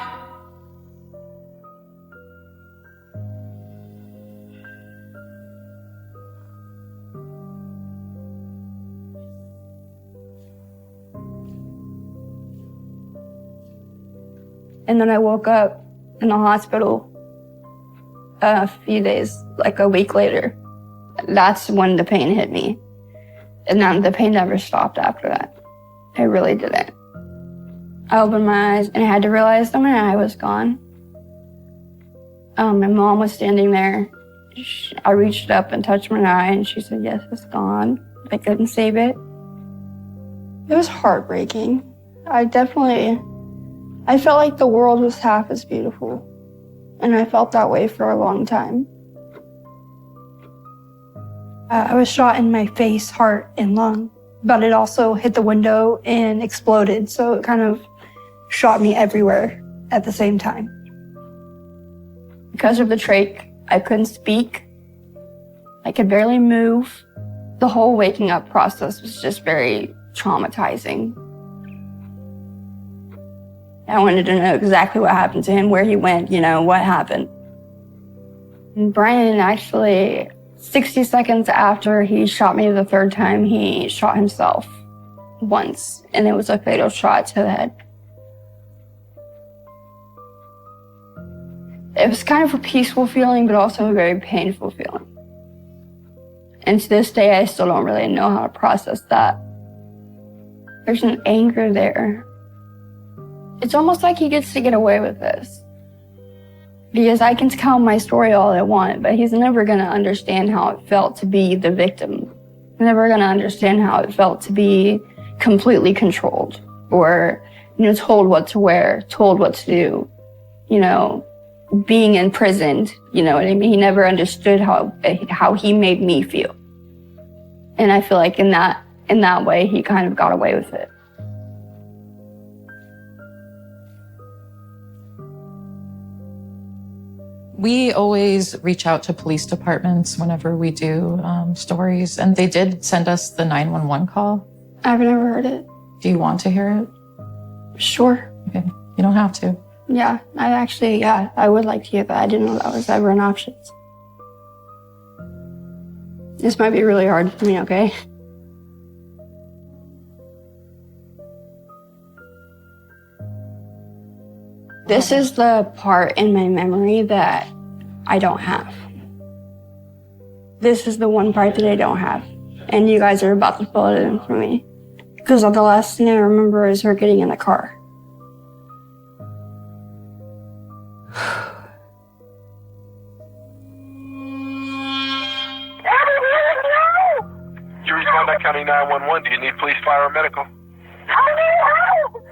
And then I woke up in the hospital a few days, like a week later. That's when the pain hit me. And then the pain never stopped after that. I really didn't. I opened my eyes and I had to realize that my eye was gone. My mom was standing there. I reached up and touched my eye and she said, yes, it's gone. I couldn't save it. It was heartbreaking. I felt like the world was half as beautiful. And I felt that way for a long time. I was shot in my face, heart, and lung, but it also hit the window and exploded. So it kind of shot me everywhere at the same time. Because of the trach, I couldn't speak. I could barely move. The whole waking up process was just very traumatizing. I wanted to know exactly what happened to him, where he went, what happened. And Brian actually, 60 seconds after he shot me the third time, he shot himself once, and it was a fatal shot to the head. It was kind of a peaceful feeling, but also a very painful feeling. And to this day, I still don't really know how to process that. There's an anger there. It's almost like he gets to get away with this. Because I can tell my story all I want, but he's never going to understand how it felt to be the victim. He's never going to understand how it felt to be completely controlled or, told what to wear, told what to do, being imprisoned, you know what I mean? He never understood how he made me feel. And I feel like in that way, he kind of got away with it. We always reach out to police departments whenever we do stories, and they did send us the 911 call. I've never heard it. Do you want to hear it? Sure. Okay, you don't have to. Yeah, I would like to hear that. I didn't know that was ever an option. This might be really hard for me, okay? This is the part in my memory that I don't have. This is the one part that I don't have. And you guys are about to fill it in for me. Because the last thing I remember is her getting in the car. You respond to County 911. Do you need police, fire, or medical? I need help!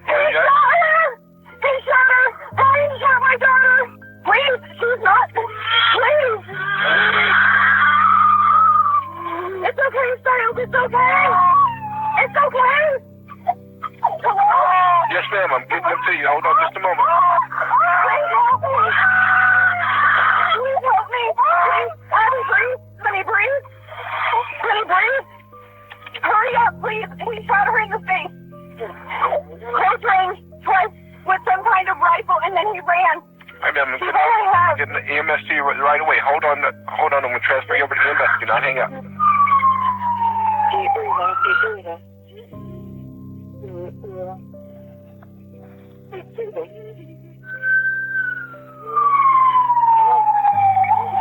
He shot her! He shot her! Brian shot my daughter! Please, she's not... Please! It's okay, Styles, it's okay! It's okay! Yes, ma'am. I'm getting them to you. Hold on just a moment. Please help me! Please help me! Please, Abby, breathe! Let me breathe! Let me breathe! Hurry up, please! We shot her in the face! Close range, twice, with some kind of rifle, and then he ran. Hi, ma'am. I'm getting the EMS to you right away. Hold on. I'm going to transfer you over to EMS. Do not hang up. Keep breathing, keep breathing.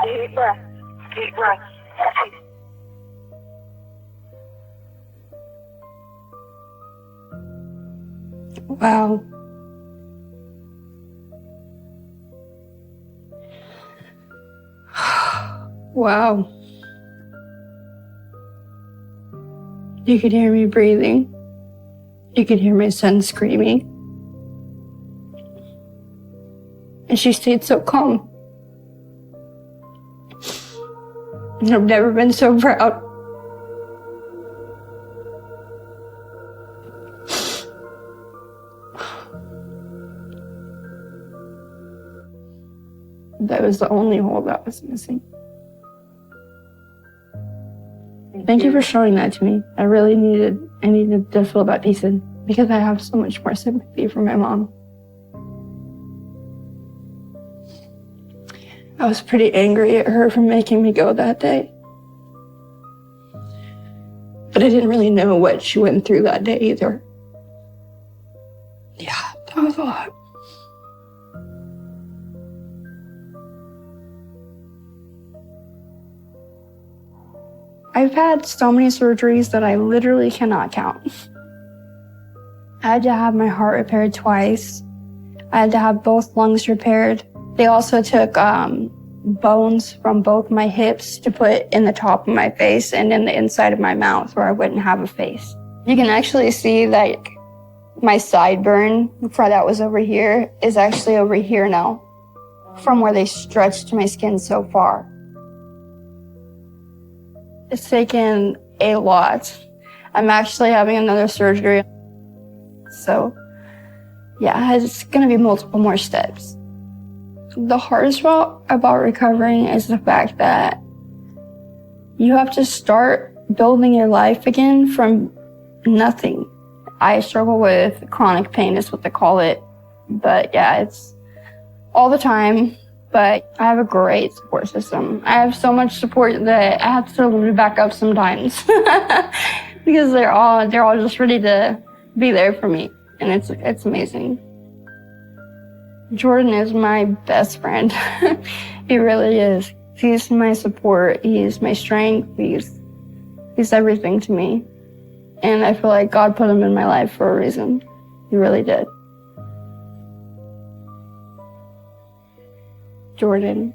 Deep breath. Deep breath. Wow. Wow. You could hear me breathing. You could hear my son screaming. And she stayed so calm. And I've never been so proud. That was the only hole that was missing. Thank you for showing that to me. I needed to fill that piece in because I have so much more sympathy for my mom. I was pretty angry at her for making me go that day. But I didn't really know what she went through that day either. Yeah, that was a lot. I've had so many surgeries that I literally cannot count. I had to have my heart repaired twice. I had to have both lungs repaired. They also took bones from both my hips to put in the top of my face and in the inside of my mouth where I wouldn't have a face. You can actually see that my sideburn that was over here is actually over here now from where they stretched my skin so far. It's taken a lot. I'm actually having another surgery. So, yeah, it's going to be multiple more steps. The hardest part about recovering is the fact that you have to start building your life again from nothing. I struggle with chronic pain is what they call it. But yeah, it's all the time. But I have a great support system. I have so much support that I have to sort of back up sometimes because they're all just ready to be there for me. And it's amazing. Jordan is my best friend. He really is. He's my support. He's my strength. He's everything to me. And I feel like God put him in my life for a reason. He really did. Jordan.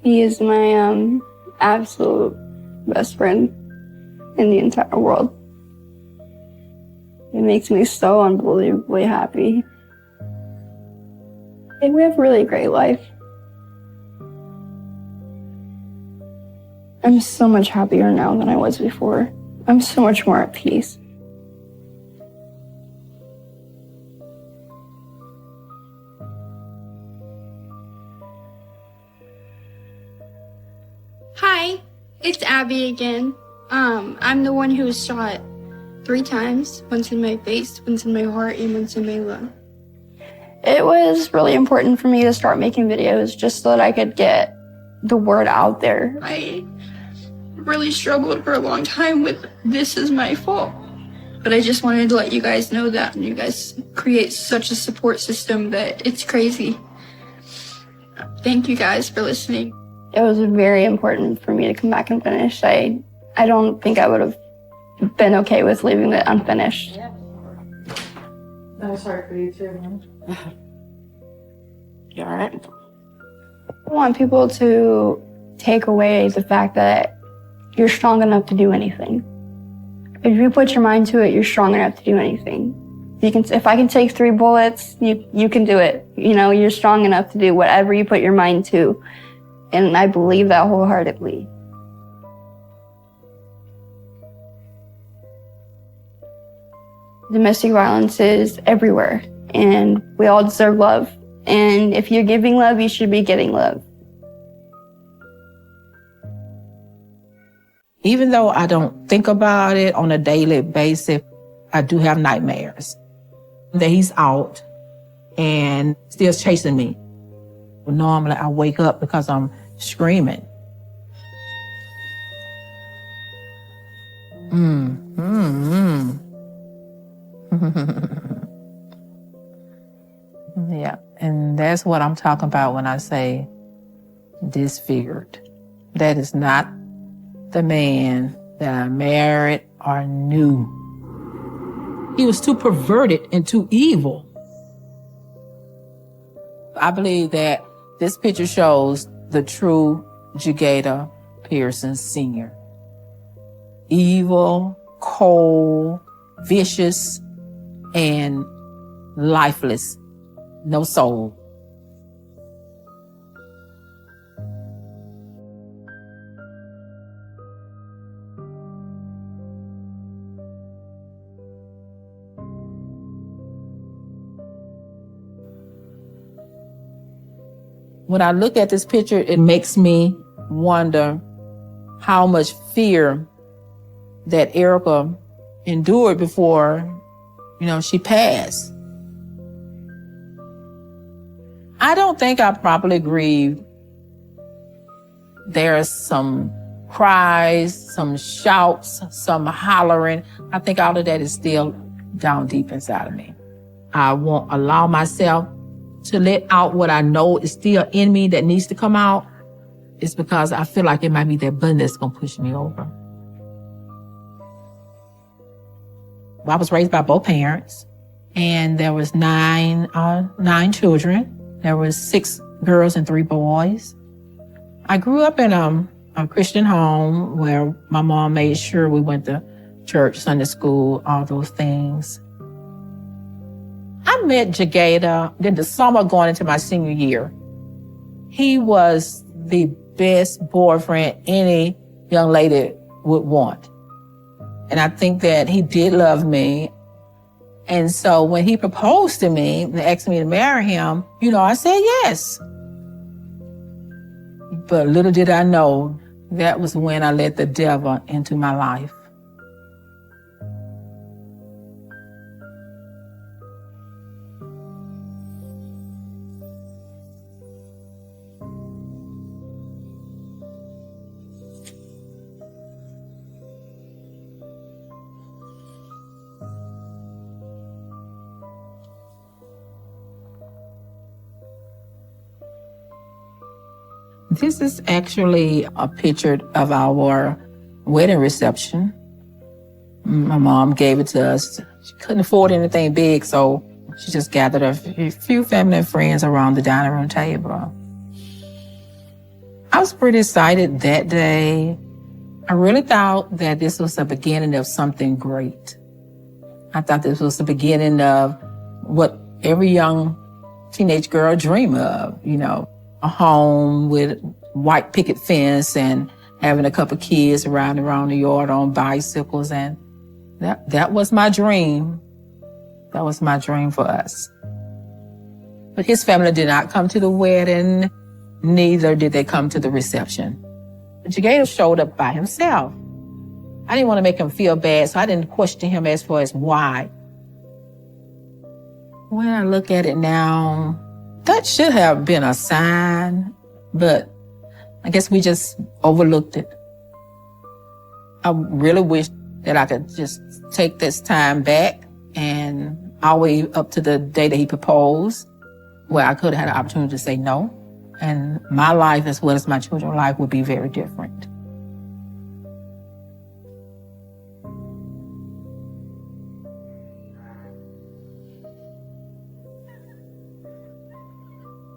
He is my absolute best friend in the entire world. It makes me so unbelievably happy. And we have a really great life. I'm so much happier now than I was before. I'm so much more at peace. Hi, it's Abby again. I'm the one who was shot 3 times, once in my face, once in my heart, and once in my lung. It was really important for me to start making videos just so that I could get the word out there. I really struggled for a long time with this is my fault. But I just wanted to let you guys know that, and you guys create such a support system that it's crazy. Thank you guys for listening. It was very important for me to come back and finish. I don't think I would have been okay with leaving it unfinished. That was hard for you too, man. You all right? I want people to take away the fact that you're strong enough to do anything. If you put your mind to it, you're strong enough to do anything. If I can take 3 bullets, you can do it. You know, you're strong enough to do whatever you put your mind to. And I believe that wholeheartedly. Domestic violence is everywhere, and we all deserve love. And if you're giving love, you should be getting love. Even though I don't think about it on a daily basis, I do have nightmares that he's out and still chasing me. But normally I wake up because I'm screaming. Yeah, and that's what I'm talking about when I say disfigured. That is not the man that I married or knew. He was too perverted and too evil. I believe that this picture shows the true Jagata Pearson Sr. Evil, cold, vicious, and lifeless. No soul. When I look at this picture, it makes me wonder how much fear that Erica endured before, she passed. I don't think I properly grieved. There's some cries, some shouts, some hollering. I think all of that is still down deep inside of me. I won't allow myself to let out what I know is still in me that needs to come out. It's because I feel like it might be that button that's gonna push me over. I was raised by both parents, and there was nine children. There was 6 girls and 3 boys. I grew up in a Christian home where my mom made sure we went to church, Sunday school, all those things. I met Jagata in the summer going into my senior year. He was the best boyfriend any young lady would want. And I think that he did love me. And so when he proposed to me and asked me to marry him, I said yes. But little did I know, that was when I let the devil into my life. This is actually a picture of our wedding reception. My mom gave it to us. She couldn't afford anything big, so she just gathered a few family and friends around the dining room table. I was pretty excited that day. I really thought that this was the beginning of something great. I thought this was the beginning of what every young teenage girl dream of, a home with white picket fence and having a couple kids riding around the yard on bicycles. And that was my dream. That was my dream for us. But his family did not come to the wedding. Neither did they come to the reception. Jagata showed up by himself. I didn't want to make him feel bad, so I didn't question him as far as why. When I look at it now, that should have been a sign, but I guess we just overlooked it. I really wish that I could just take this time back and all the way up to the day that he proposed, where I could have had an opportunity to say no. And my life, as well as my children's life, would be very different.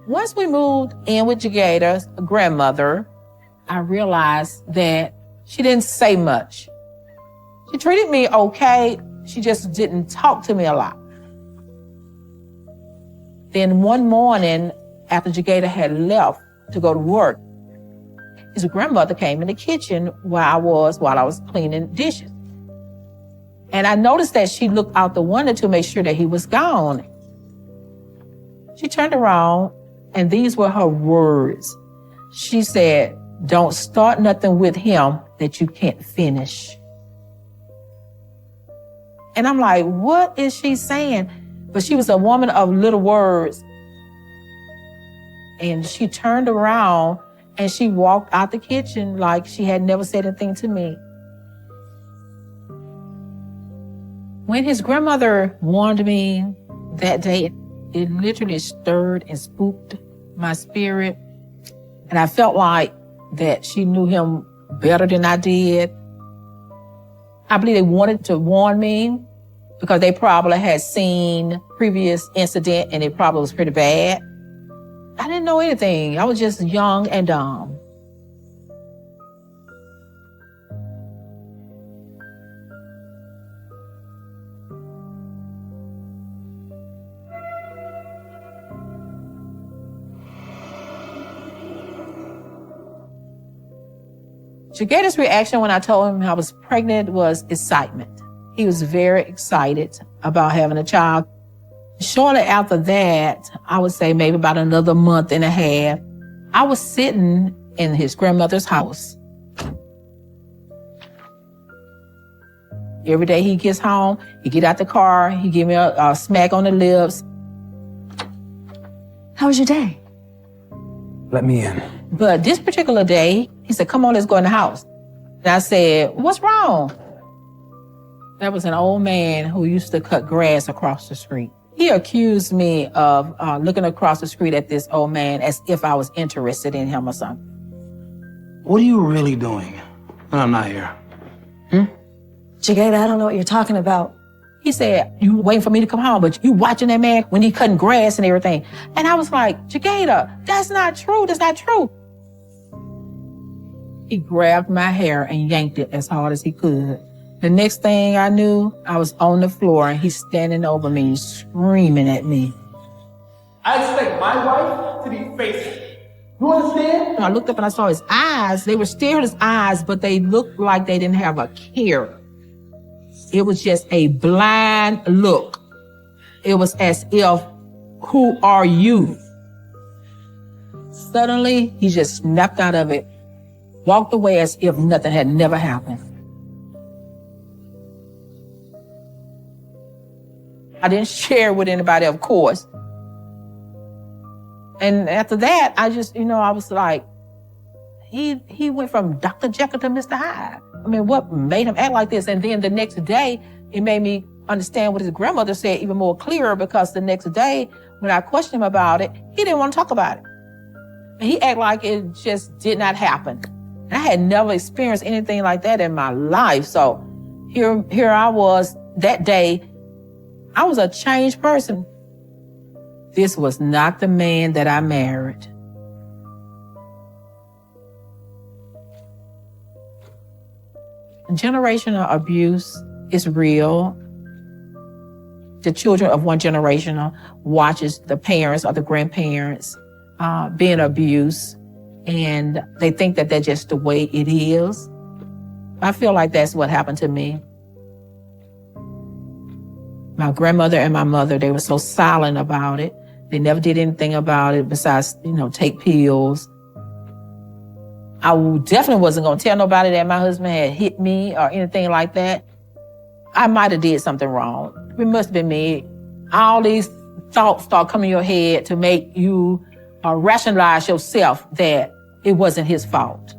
Once we moved in with Jagata's grandmother, I realized that she didn't say much. She treated me okay. She just didn't talk to me a lot. Then one morning, after Jagata had left to go to work, his grandmother came in the kitchen while I was cleaning dishes. And I noticed that she looked out the window to make sure that he was gone. She turned around, and these were her words. She said, "Don't start nothing with him that you can't finish." And I'm like, what is she saying? But she was a woman of little words. And she turned around and she walked out the kitchen like she had never said anything to me. When his grandmother warned me that day, it literally stirred and spooked my spirit. And I felt like that she knew him better than I did. I believe they wanted to warn me because they probably had seen previous incident and it probably was pretty bad. I didn't know anything. I was just young and dumb. Jagata's reaction when I told him I was pregnant was excitement. He was very excited about having a child. Shortly after that, I would say maybe about another month and a half, I was sitting in his grandmother's house. Every day he gets home, he get out the car, he give me a smack on the lips. How was your day? Let me in. But this particular day, he said, "Come on, let's go in the house." And I said, "What's wrong?" There was an old man who used to cut grass across the street. He accused me of looking across the street at this old man as if I was interested in him or something. What are you really doing when I'm not here? Jagata, I don't know what you're talking about. He said, you waiting for me to come home, but you watching that man when he cutting grass and everything. And I was like, Jagata, that's not true. That's not true. He grabbed my hair and yanked it as hard as he could. The next thing I knew, I was on the floor and he's standing over me, screaming at me. I expect my wife to be faithful. You understand? I looked up and I saw his eyes. They were still his eyes, but they looked like they didn't have a care. It was just a blind look. It was as if, who are you? Suddenly, he just snapped out of it, walked away as if nothing had never happened. I didn't share with anybody, of course. And after that, I just, I was like, he went from Dr. Jekyll to Mr. Hyde. I mean, what made him act like this? And then the next day, it made me understand what his grandmother said even more clearer, because the next day, when I questioned him about it, he didn't want to talk about it. And he acted like it just did not happen. And I had never experienced anything like that in my life. So here I was that day. I was a changed person. This was not the man that I married. Generational abuse is real. The children of one generation watches the parents or the grandparents being abused, and they think that that's just the way it is. I feel like that's what happened to me. My grandmother and my mother, they were so silent about it. They never did anything about it besides, take pills. I definitely wasn't going to tell nobody that my husband had hit me or anything like that. I might have did something wrong. It must have been me. All these thoughts start coming in your head to make you rationalize yourself that it wasn't his fault.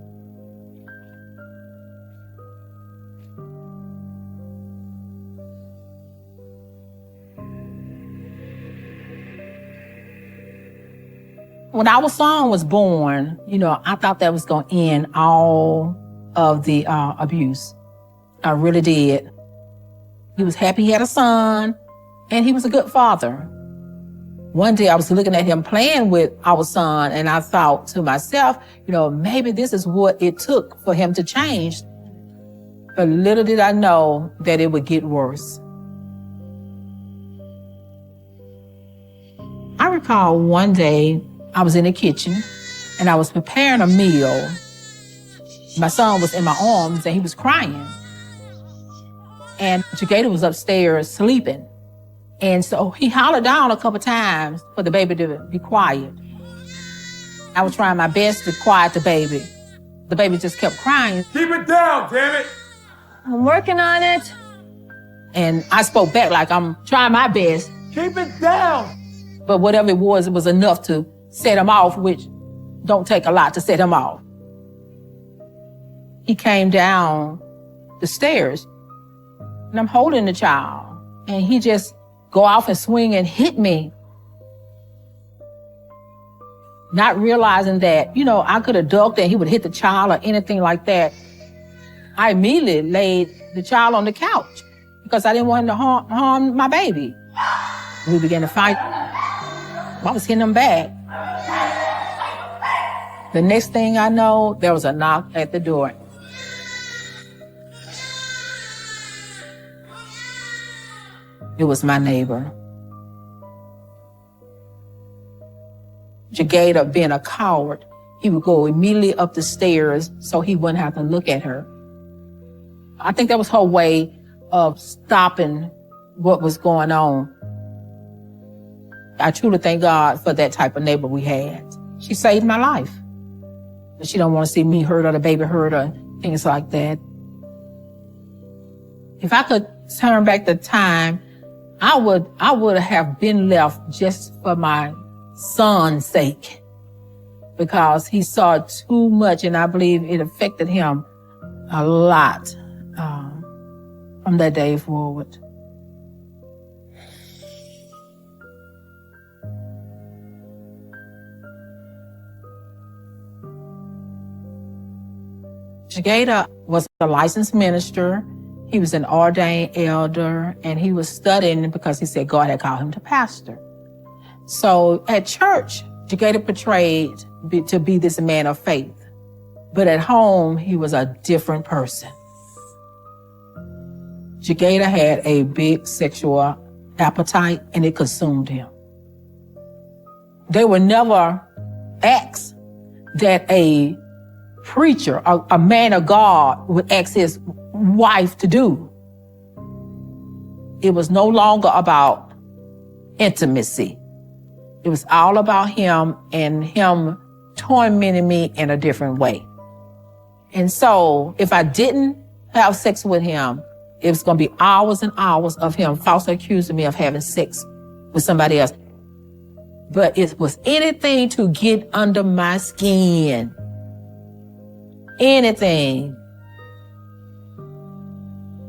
When our son was born, I thought that was going to end all of the abuse. I really did. He was happy he had a son, and he was a good father. One day I was looking at him playing with our son, and I thought to myself, maybe this is what it took for him to change. But little did I know that it would get worse. I recall one day, I was in the kitchen and I was preparing a meal. My son was in my arms and he was crying. And Jagata was upstairs sleeping. And so he hollered down a couple times for the baby to be quiet. I was trying my best to quiet the baby. The baby just kept crying. Keep it down, damn it! I'm working on it. And I spoke back like I'm trying my best. Keep it down! But whatever it was enough to set him off, which don't take a lot to set him off. He came down the stairs, and I'm holding the child, and he just go off and swing and hit me. Not realizing that, I could have ducked and he would hit the child or anything like that. I immediately laid the child on the couch because I didn't want him to harm my baby. We began to fight. I was hitting him back. The next thing I know, there was a knock at the door. It was my neighbor. Jagata, being a coward, he would go immediately up the stairs so he wouldn't have to look at her. I think that was her way of stopping what was going on. I truly thank God for that type of neighbor we had. She saved my life. She don't want to see me hurt or the baby hurt or things like that. If I could turn back the time, I would have been left just for my son's sake, because he saw too much, and I believe it affected him a lot from that day forward. Jagata was a licensed minister. He was an ordained elder, and he was studying because he said God had called him to pastor. So at church, Jagata portrayed to be this man of faith. But at home, he was a different person. Jagata had a big sexual appetite, and it consumed him. They were never acts that a preacher, a man of God, would ask his wife to do. It was no longer about intimacy. It was all about him and him tormenting me in a different way. And so if I didn't have sex with him, it was going to be hours and hours of him falsely accusing me of having sex with somebody else. But it was anything to get under my skin. Anything.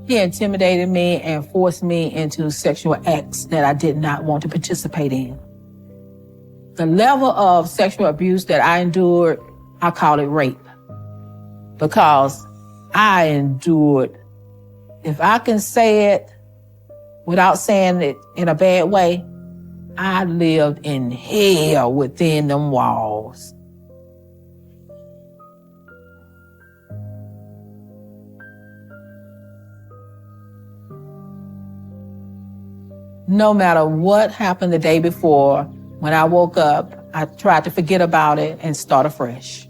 He intimidated me and forced me into sexual acts that I did not want to participate in. The level of sexual abuse that I endured, I call it rape. Because I endured, if I can say it without saying it in a bad way, I lived in hell within them walls. No matter what happened the day before, when I woke up, I tried to forget about it and start afresh.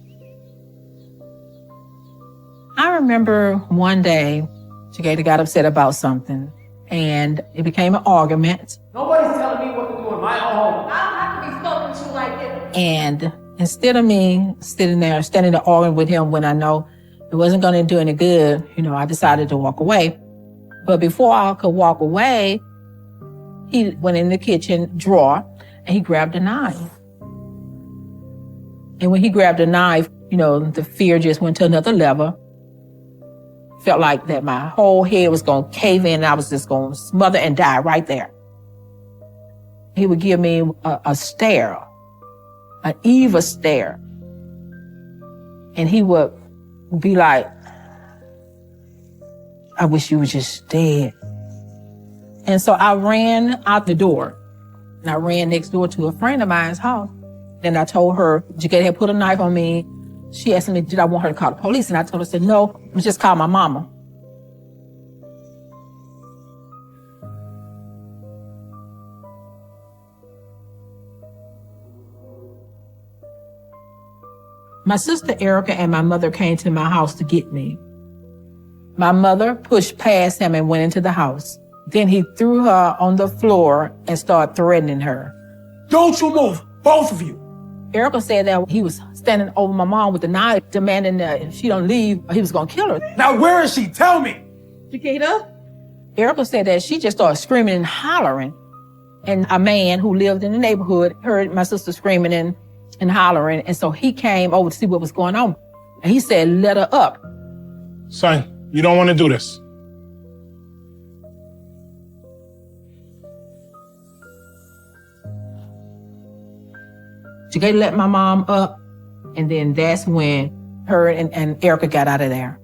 I remember one day, Jagata got upset about something, and it became an argument. Nobody's telling me what to do in my own home. I don't have to be spoken to like this. And instead of me standing there arguing with him when I know it wasn't going to do any good, I decided to walk away. But before I could walk away, he went in the kitchen drawer and he grabbed a knife. And when he grabbed a knife, the fear just went to another level. Felt like that my whole head was going to cave in and I was just going to smother and die right there. He would give me a stare, an evil stare. And he would be like, I wish you were just dead. And so I ran out the door. And I ran next door to a friend of mine's house. Then I told her, Jagata had put a knife on me. She asked me, did I want her to call the police? And I told her, I said, no, just call my mama. My sister Erica and my mother came to my house to get me. My mother pushed past him and went into the house. Then he threw her on the floor and started threatening her. Don't you move, both of you. Erica said that he was standing over my mom with a knife, demanding that if she don't leave, he was going to kill her. Now where is she? Tell me. Jagata? Erica said that she just started screaming and hollering. And a man who lived in the neighborhood heard my sister screaming and hollering. And so he came over to see what was going on. And he said, let her up. Son, you don't want to do this. Jagata let my mom up, and then that's when her and Erica got out of there.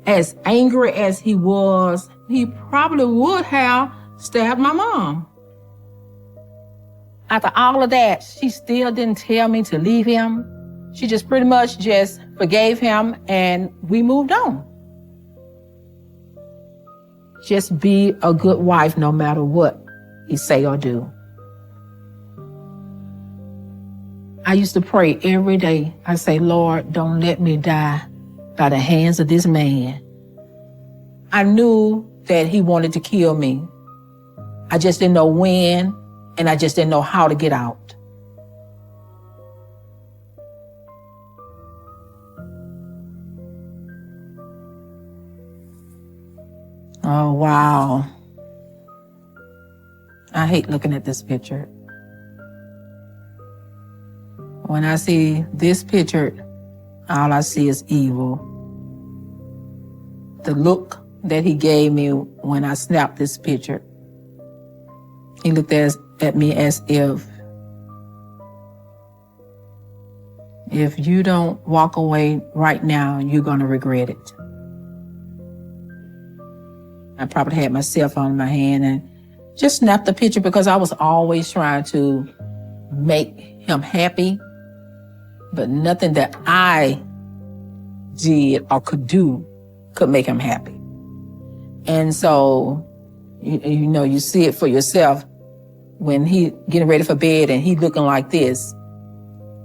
As angry as he was, he probably would have stabbed my mom. After all of that, she still didn't tell me to leave him. She just pretty much just forgave him, and we moved on. Just be a good wife no matter what he say or do. I used to pray every day. I say, Lord, don't let me die by the hands of this man. I knew that he wanted to kill me. I just didn't know when, and I just didn't know how to get out. Oh, wow. I hate looking at this picture. When I see this picture, all I see is evil. The look that he gave me when I snapped this picture, he looked at me as if If you don't walk away right now, you're going to regret it. I probably had my cell phone in my hand and just snapped the picture because I was always trying to make him happy, but nothing that I did or could do could make him happy. And so, you see it for yourself when he getting ready for bed and he looking like this.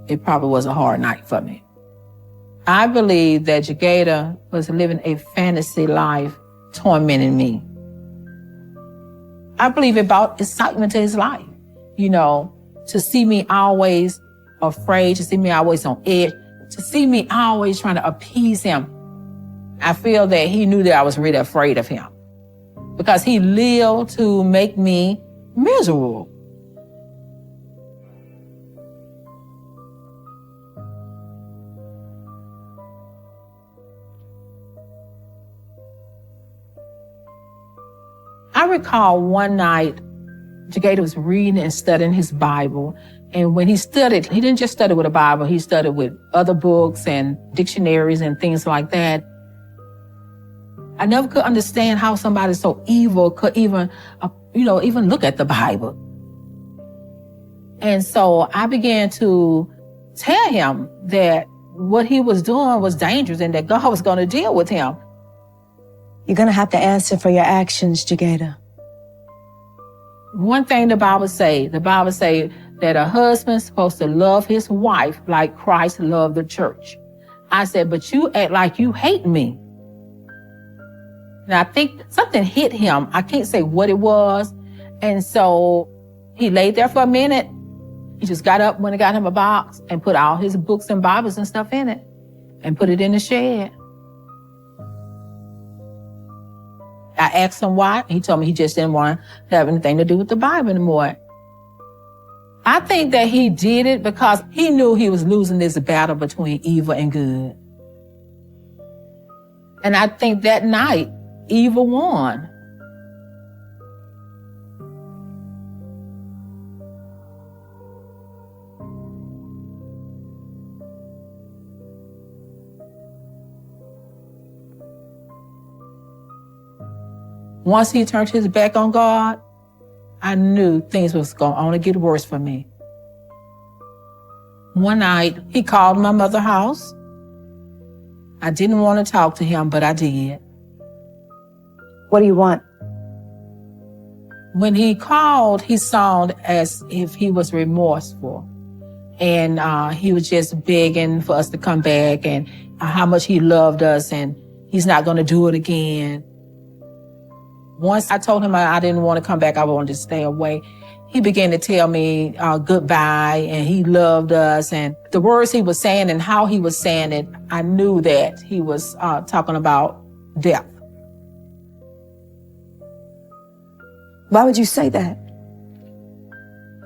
It probably was a hard night for me. I believe that Jagata was living a fantasy life, tormenting me. I believe it brought excitement to his life, to see me always afraid, to see me always on edge, to see me always trying to appease him. I feel that he knew that I was really afraid of him because he lived to make me miserable. I recall one night, Jagata was reading and studying his Bible. And when he studied, he didn't just study with a Bible, he studied with other books and dictionaries and things like that. I never could understand how somebody so evil could even look at the Bible. And so I began to tell him that what he was doing was dangerous and that God was going to deal with him. You're going to have to answer for your actions, Jagata. One thing the Bible say that a husband's supposed to love his wife like Christ loved the church. I said, but you act like you hate me. And I think something hit him. I can't say what it was. And so he laid there for a minute. He just got up, went and got him a box and put all his books and Bibles and stuff in it and put it in the shed. I asked him why. He told me he just didn't want to have anything to do with the Bible anymore. I think that he did it because he knew he was losing this battle between evil and good. And I think that night, evil won. Once he turned his back on God, I knew things was going to only get worse for me. One night, he called my mother's house. I didn't want to talk to him, but I did. What do you want? When he called, he sounded as if he was remorseful. And he was just begging for us to come back and how much he loved us and he's not going to do it again. Once I told him I didn't want to come back, I wanted to stay away, he began to tell me goodbye and he loved us. And the words he was saying and how he was saying it, I knew that he was talking about death. Why would you say that?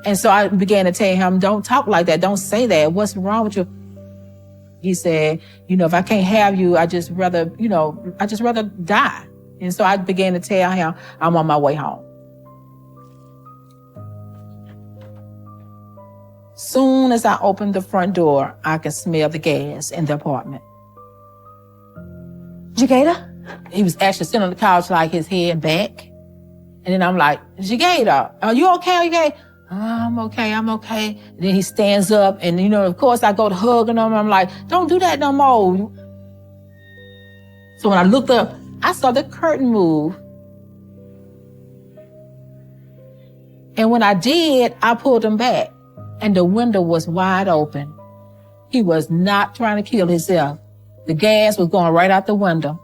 And so I began to tell him, don't talk like that. Don't say that. What's wrong with you? He said, if I can't have you, I just rather die. And so I began to tell him I'm on my way home. Soon as I opened the front door, I could smell the gas in the apartment. Jagata? He was actually sitting on the couch like his head back. And then I'm like, Jagata, are you okay? Are you okay? I'm okay. And then he stands up and, of course I go to hugging him. I'm like, don't do that no more. So when I looked up, I saw the curtain move. And when I did, I pulled him back and the window was wide open. He was not trying to kill himself. The gas was going right out the window.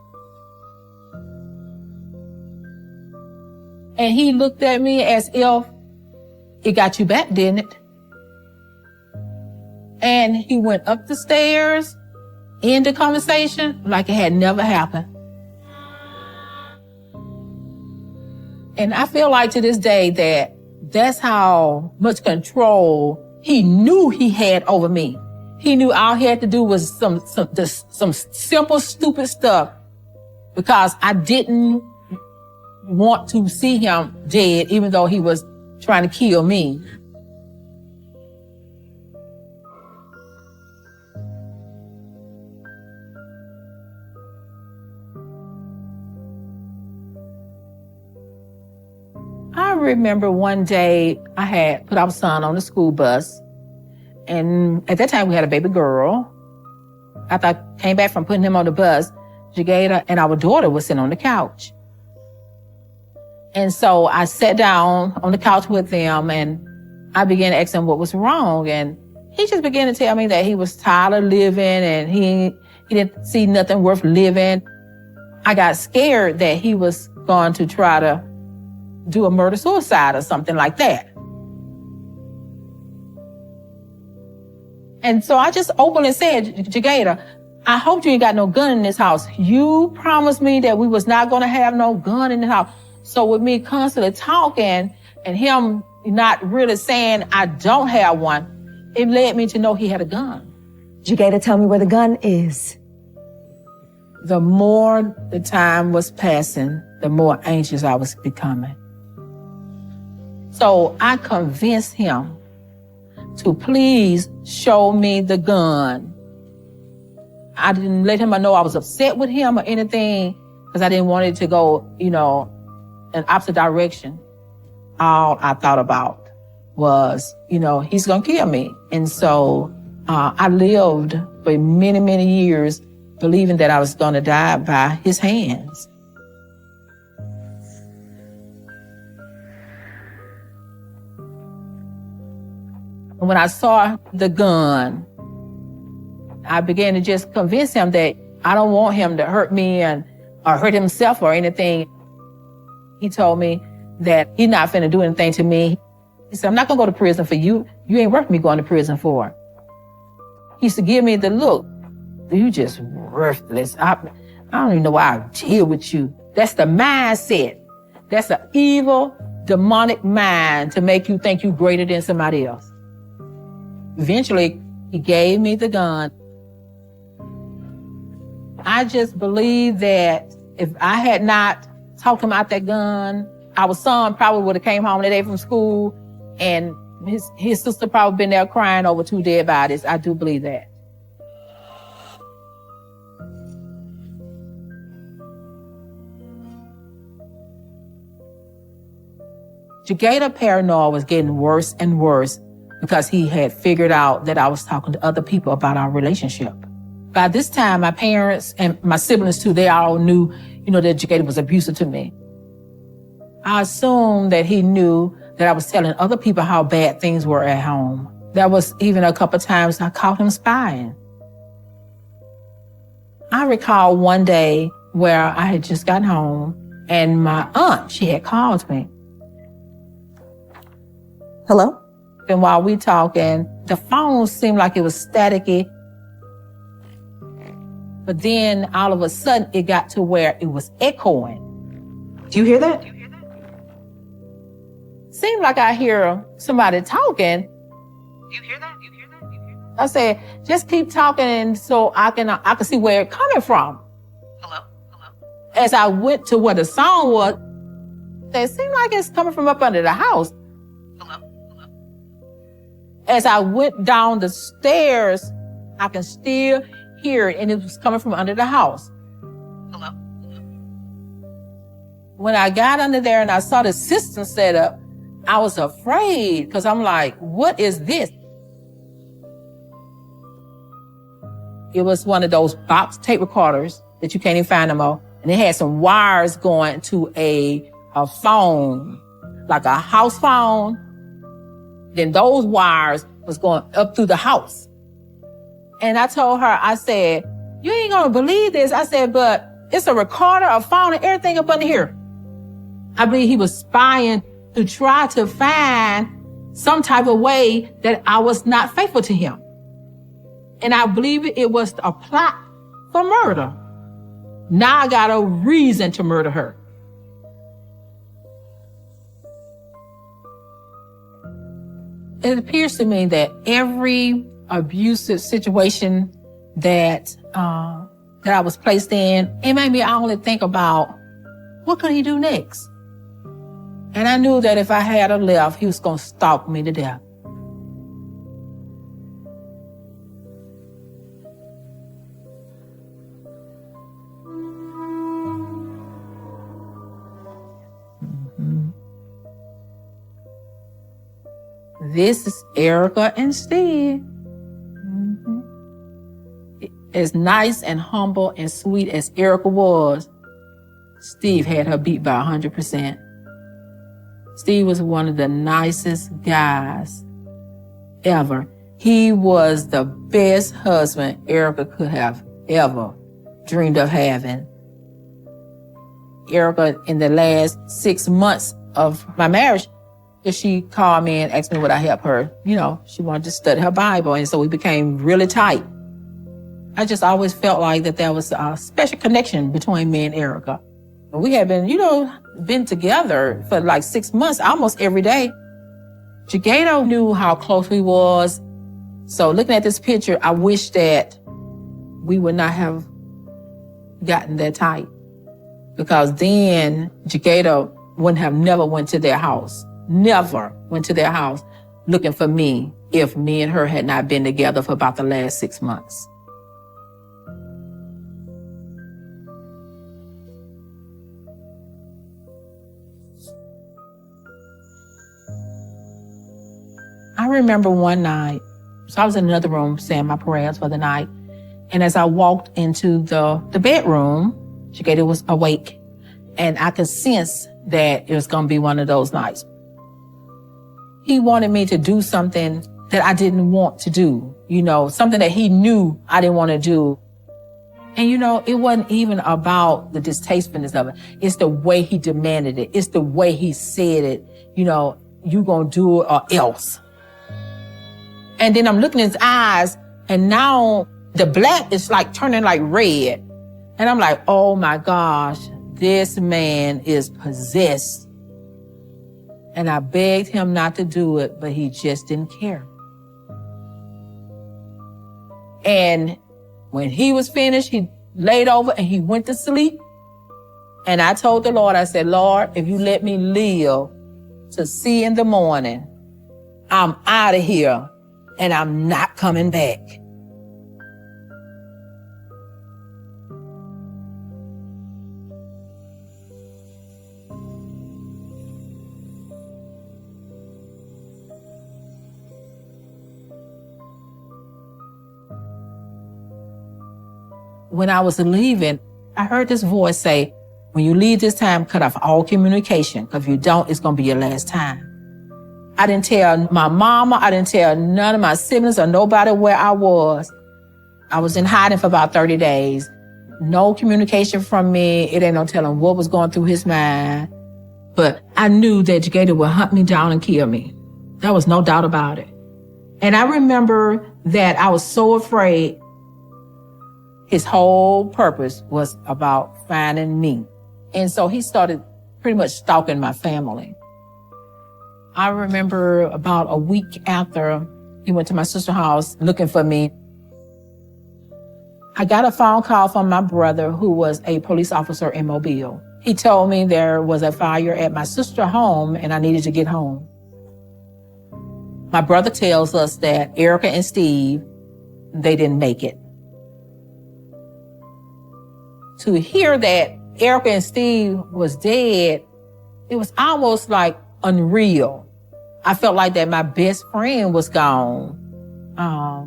And he looked at me as if it got you back, didn't it? And he went up the stairs, end the conversation like it had never happened. And I feel like to this day that that's how much control he knew he had over me. He knew all he had to do was some simple, stupid stuff because I didn't want to see him dead, even though he was trying to kill me. remember one day I had put our son on the school bus, and at that time we had a baby girl. After I came back from putting him on the bus, Jagada and our daughter was sitting on the couch. And so I sat down on the couch with them, and I began to ask him what was wrong. And he just began to tell me that he was tired of living and he didn't see nothing worth living. I got scared that he was going to try to do a murder-suicide or something like that. And so I just openly said, Jagada, I hope you ain't got no gun in this house. You promised me that we was not going to have no gun in the house. So with me constantly talking and him not really saying I don't have one, it led me to know he had a gun. Jagada, tell me where the gun is. The more the time was passing, the more anxious I was becoming. So I convinced him to please show me the gun. I didn't let him know I was upset with him or anything because I didn't want it to go, in opposite direction. All I thought about was, he's gonna kill me. And so I lived for many, many years believing that I was gonna die by his hands. And when I saw the gun, I began to just convince him that I don't want him to hurt me or hurt himself or anything. He told me that he's not finna do anything to me. He said, I'm not gonna go to prison for you. You ain't worth me going to prison for. He used to give me the look. You just worthless. I don't even know why I deal with you. That's the mindset. That's an evil, demonic mind to make you think you're greater than somebody else. Eventually, he gave me the gun. I just believe that if I had not talked him out that gun, our son probably would have came home that day from school and his sister probably been there crying over 2 dead bodies. I do believe that. Jagada paranoia was getting worse and worse because he had figured out that I was talking to other people about our relationship. By this time, my parents and my siblings too, they all knew, that Jagada was abusive to me. I assumed that he knew that I was telling other people how bad things were at home. There was even a couple of times I caught him spying. I recall one day where I had just gotten home and my aunt, she had called me. Hello? And while we talking, the phone seemed like it was staticky. But then all of a sudden it got to where it was echoing. Do you hear that? Seemed like I hear somebody talking. You hear that? You hear that? You hear that? I said, just keep talking and so I can see where it's coming from. Hello? Hello? As I went to where the sound was, it seemed like it's coming from up under the house. Hello? Hello? As I went down the stairs, I can still hear it, and it was coming from under the house. Hello? When I got under there and I saw the system set up, I was afraid because I'm like, what is this? It was one of those box tape recorders that you can't even find no more. And it had some wires going to a phone, like a house phone. Then those wires was going up through the house. And I told her, I said, you ain't gonna believe this. I said, but it's a recorder, a phone, and everything up under here. I believe he was spying to try to find some type of way that I was not faithful to him. And I believe it was a plot for murder. Now I got a reason to murder her. It appears to me that every abusive situation that I was placed in, it made me only think about what could he do next? And I knew that if I had a left, he was going to stalk me to death. This is Erica and Steve. As nice and humble and sweet as Erica was, Steve had her beat by 100%. Steve was one of the nicest guys ever. He was the best husband Erica could have ever dreamed of having. Erica, in the last 6 months of my marriage, she called me and asked me would I help her. You know, she wanted to study her Bible, and so we became really tight. I just always felt like that there was a special connection between me and Erica. We had been, been together for like 6 months, almost every day. Jagato knew how close we was. So looking at this picture, I wish that we would not have gotten that tight. Because then Jagato wouldn't have never went to their house. Never went to their house looking for me if me and her had not been together for about the last 6 months. I remember one night, so I was in another room saying my prayers for the night. And as I walked into the bedroom, Jagato was awake. And I could sense that it was going to be one of those nights. He wanted me to do something that I didn't want to do, something that he knew I didn't want to do. And, it wasn't even about the distastefulness of it. It's the way he demanded it. It's the way he said it. You gonna do it or else. And then I'm looking in his eyes, and now the black is like turning like red. And I'm like, oh my gosh, this man is possessed. And I begged him not to do it, but he just didn't care. And when he was finished, he laid over and he went to sleep. And I told the Lord, I said, Lord, if you let me live to see in the morning, I'm out of here and I'm not coming back. When I was leaving, I heard this voice say, when you leave this time, cut off all communication. Because if you don't, it's going to be your last time. I didn't tell my mama. I didn't tell none of my siblings or nobody where I was. I was in hiding for about 30 days. No communication from me. It ain't no telling what was going through his mind. But I knew that Jagato would hunt me down and kill me. There was no doubt about it. And I remember that I was so afraid. His whole purpose was about finding me. And so he started pretty much stalking my family. I remember about a week after he went to my sister's house looking for me, I got a phone call from my brother who was a police officer in Mobile. He told me there was a fire at my sister's home and I needed to get home. My brother tells us that Erica and Steve, they didn't make it. To hear that Erica and Steve was dead, it was almost like unreal. I felt like that my best friend was gone. I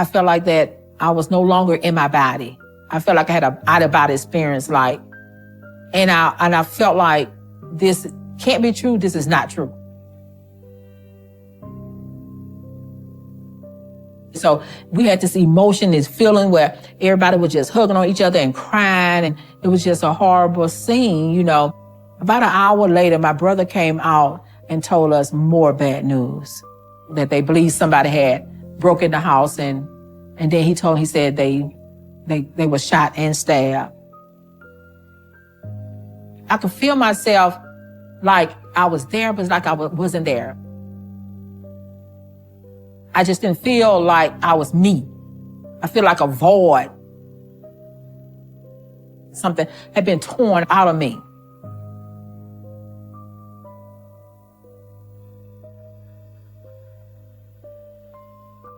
felt like that I was no longer in my body. I felt like I had an out-of-body experience, and I felt like this can't be true. This is not true. So we had this emotion, this feeling where everybody was just hugging on each other and crying. And it was just a horrible scene, About an hour later, my brother came out and told us more bad news, that they believed somebody had broken the house. And then he said they were shot and stabbed. I could feel myself like I was there, but it's like I wasn't there. I just didn't feel like I was me. I feel like a void. Something had been torn out of me.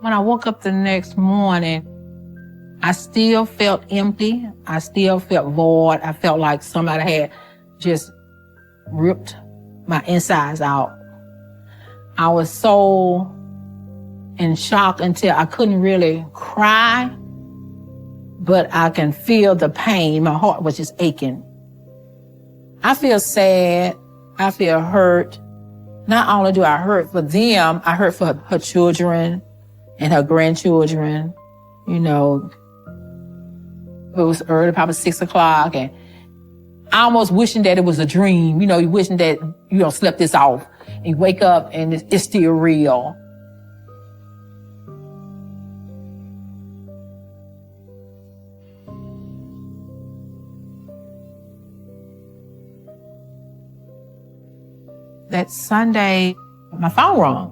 When I woke up the next morning, I still felt empty. I still felt void. I felt like somebody had just ripped my insides out. I was so in shock until I couldn't really cry, but I can feel the pain. My heart was just aching. I feel sad. I feel hurt. Not only do I hurt for them, I hurt for her children and her grandchildren. You know, it was early, probably 6 o'clock, and I almost wishing that it was a dream. You know, you wishing that you don't slept this off. And you wake up and it's still real. That Sunday, my phone rang.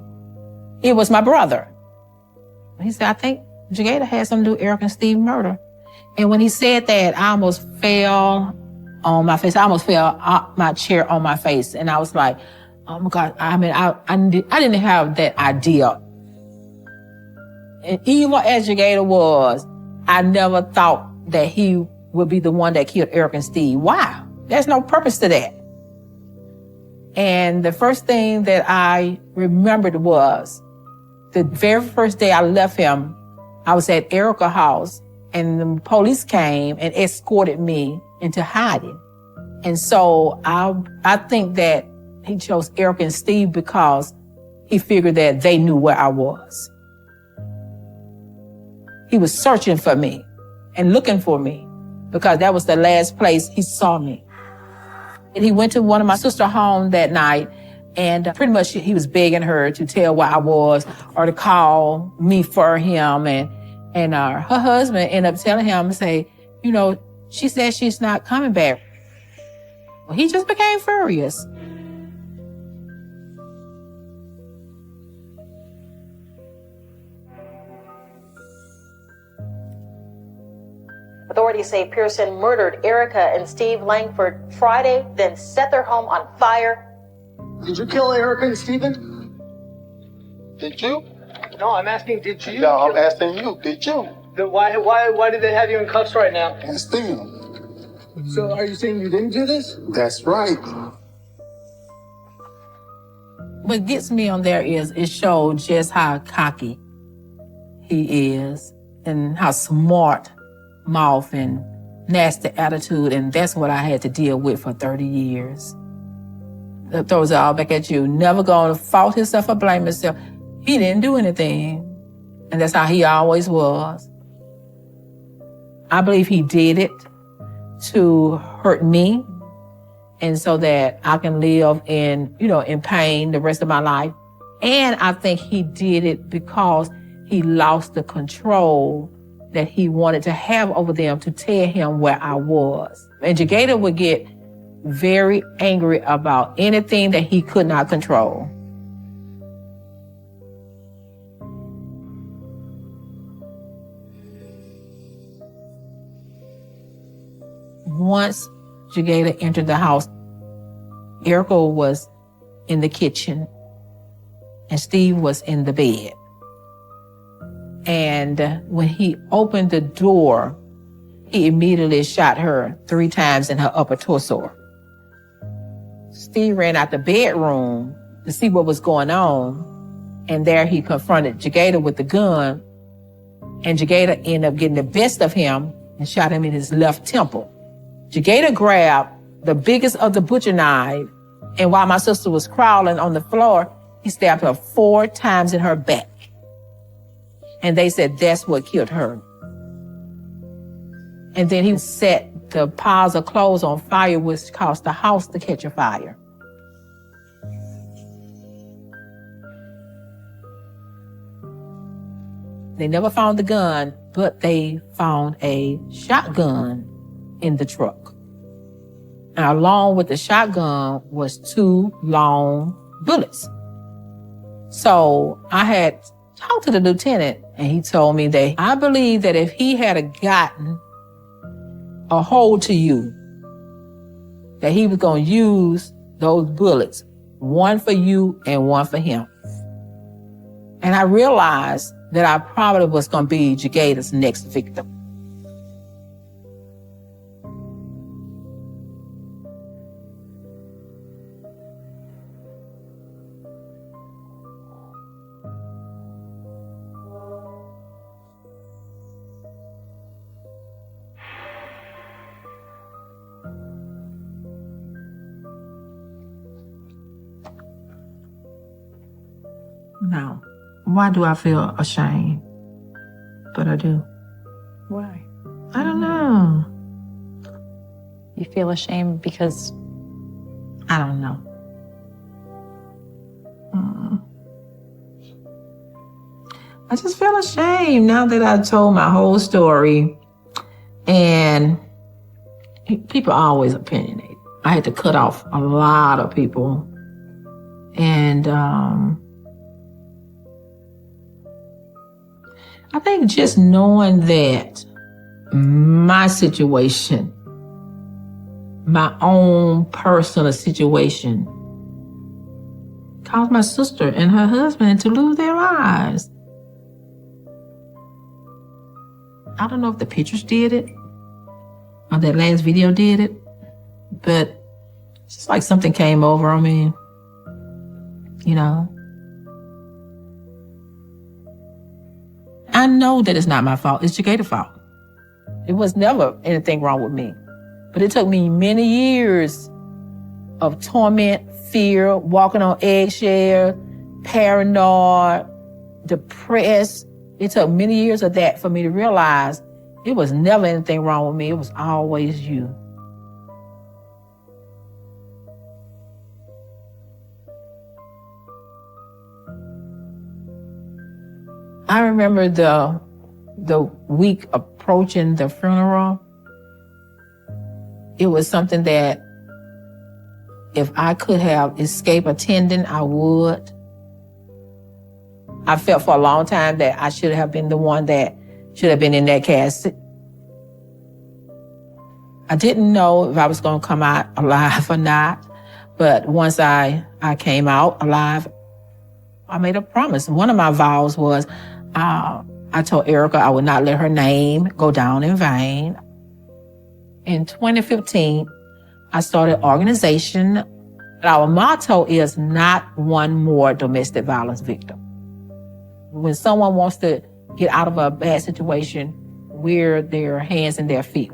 It was my brother. He said, I think Jagada had something to do with Eric and Steve murder. And when he said that, I almost fell on my face. I almost fell out my chair on my face. And I was like, oh my God. I mean, I didn't have that idea. And evil as Jagada was, I never thought that he would be the one that killed Eric and Steve. Why? There's no purpose to that. And the first thing that I remembered was the very first day I left him, I was at Erica's house and the police came and escorted me into hiding. And so I think that he chose Eric and Steve because he figured that they knew where I was. He was searching for me and looking for me because that was the last place he saw me. And he went to one of my sister's home that night, and pretty much he was begging her to tell where I was or to call me for him. And her husband ended up telling him, say, you know, she said she's not coming back. Well, he just became furious. Authorities say Pearson murdered Erica and Steve Langford Friday, then set their home on fire. Did you kill Erica and Steven? Did you? No, I'm asking, did you? No, I'm asking you, did you? Why did they have you in cuffs right now? Ask them. So are you saying you didn't do this? That's right. What gets me on there is it showed just how cocky he is and how smart mouth and nasty attitude, and that's what I had to deal with for 30 years. That throws it all back at you. Never gonna fault himself or blame himself. He didn't do anything, and that's how he always was. I believe he did it to hurt me, and so that I can live in, in pain the rest of my life. And I think he did it because he lost the control that he wanted to have over them to tell him where I was. And Jagada would get very angry about anything that he could not control. Once Jagada entered the house, Erica was in the kitchen and Steve was in the bed. And when he opened the door, he immediately shot her 3 times in her upper torso. Steve ran out the bedroom to see what was going on, and there he confronted Jagada with the gun, and Jagada ended up getting the best of him and shot him in his left temple. Jagada grabbed the biggest of the butcher knife, and while my sister was crawling on the floor, he stabbed her 4 times in her back. And they said that's what killed her. And then he set the piles of clothes on fire, which caused the house to catch a fire. They never found the gun, but they found a shotgun in the truck. And along with the shotgun was 2 long bullets. So I had talked to the lieutenant, and he told me that I believe that if he had gotten a hold to you, that he was going to use those bullets, one for you and one for him. And I realized that I probably was going to be Jagada's next victim. Why do I feel ashamed? But I do. Why? I don't know. You feel ashamed because I don't know. I just feel ashamed now that I told my whole story. And people are always opinionated. I had to cut off a lot of people. And I think just knowing that my situation, my own personal situation, caused my sister and her husband to lose their lives. I don't know if the pictures did it or that last video did it, but it's just like something came over on me, you know. I know that it's not my fault. It's Jagator's fault. It was never anything wrong with me. But it took me many years of torment, fear, walking on eggshells, paranoid, depressed. It took many years of that for me to realize it was never anything wrong with me. It was always you. I remember the week approaching the funeral. It was something that if I could have escaped attending, I would. I felt for a long time that I should have been the one that should have been in that casket. I didn't know if I was going to come out alive or not, but once I came out alive, I made a promise. One of my vows was I told Erica I would not let her name go down in vain. In 2015, I started an organization. Our motto is not one more domestic violence victim. When someone wants to get out of a bad situation, we're their hands and their feet.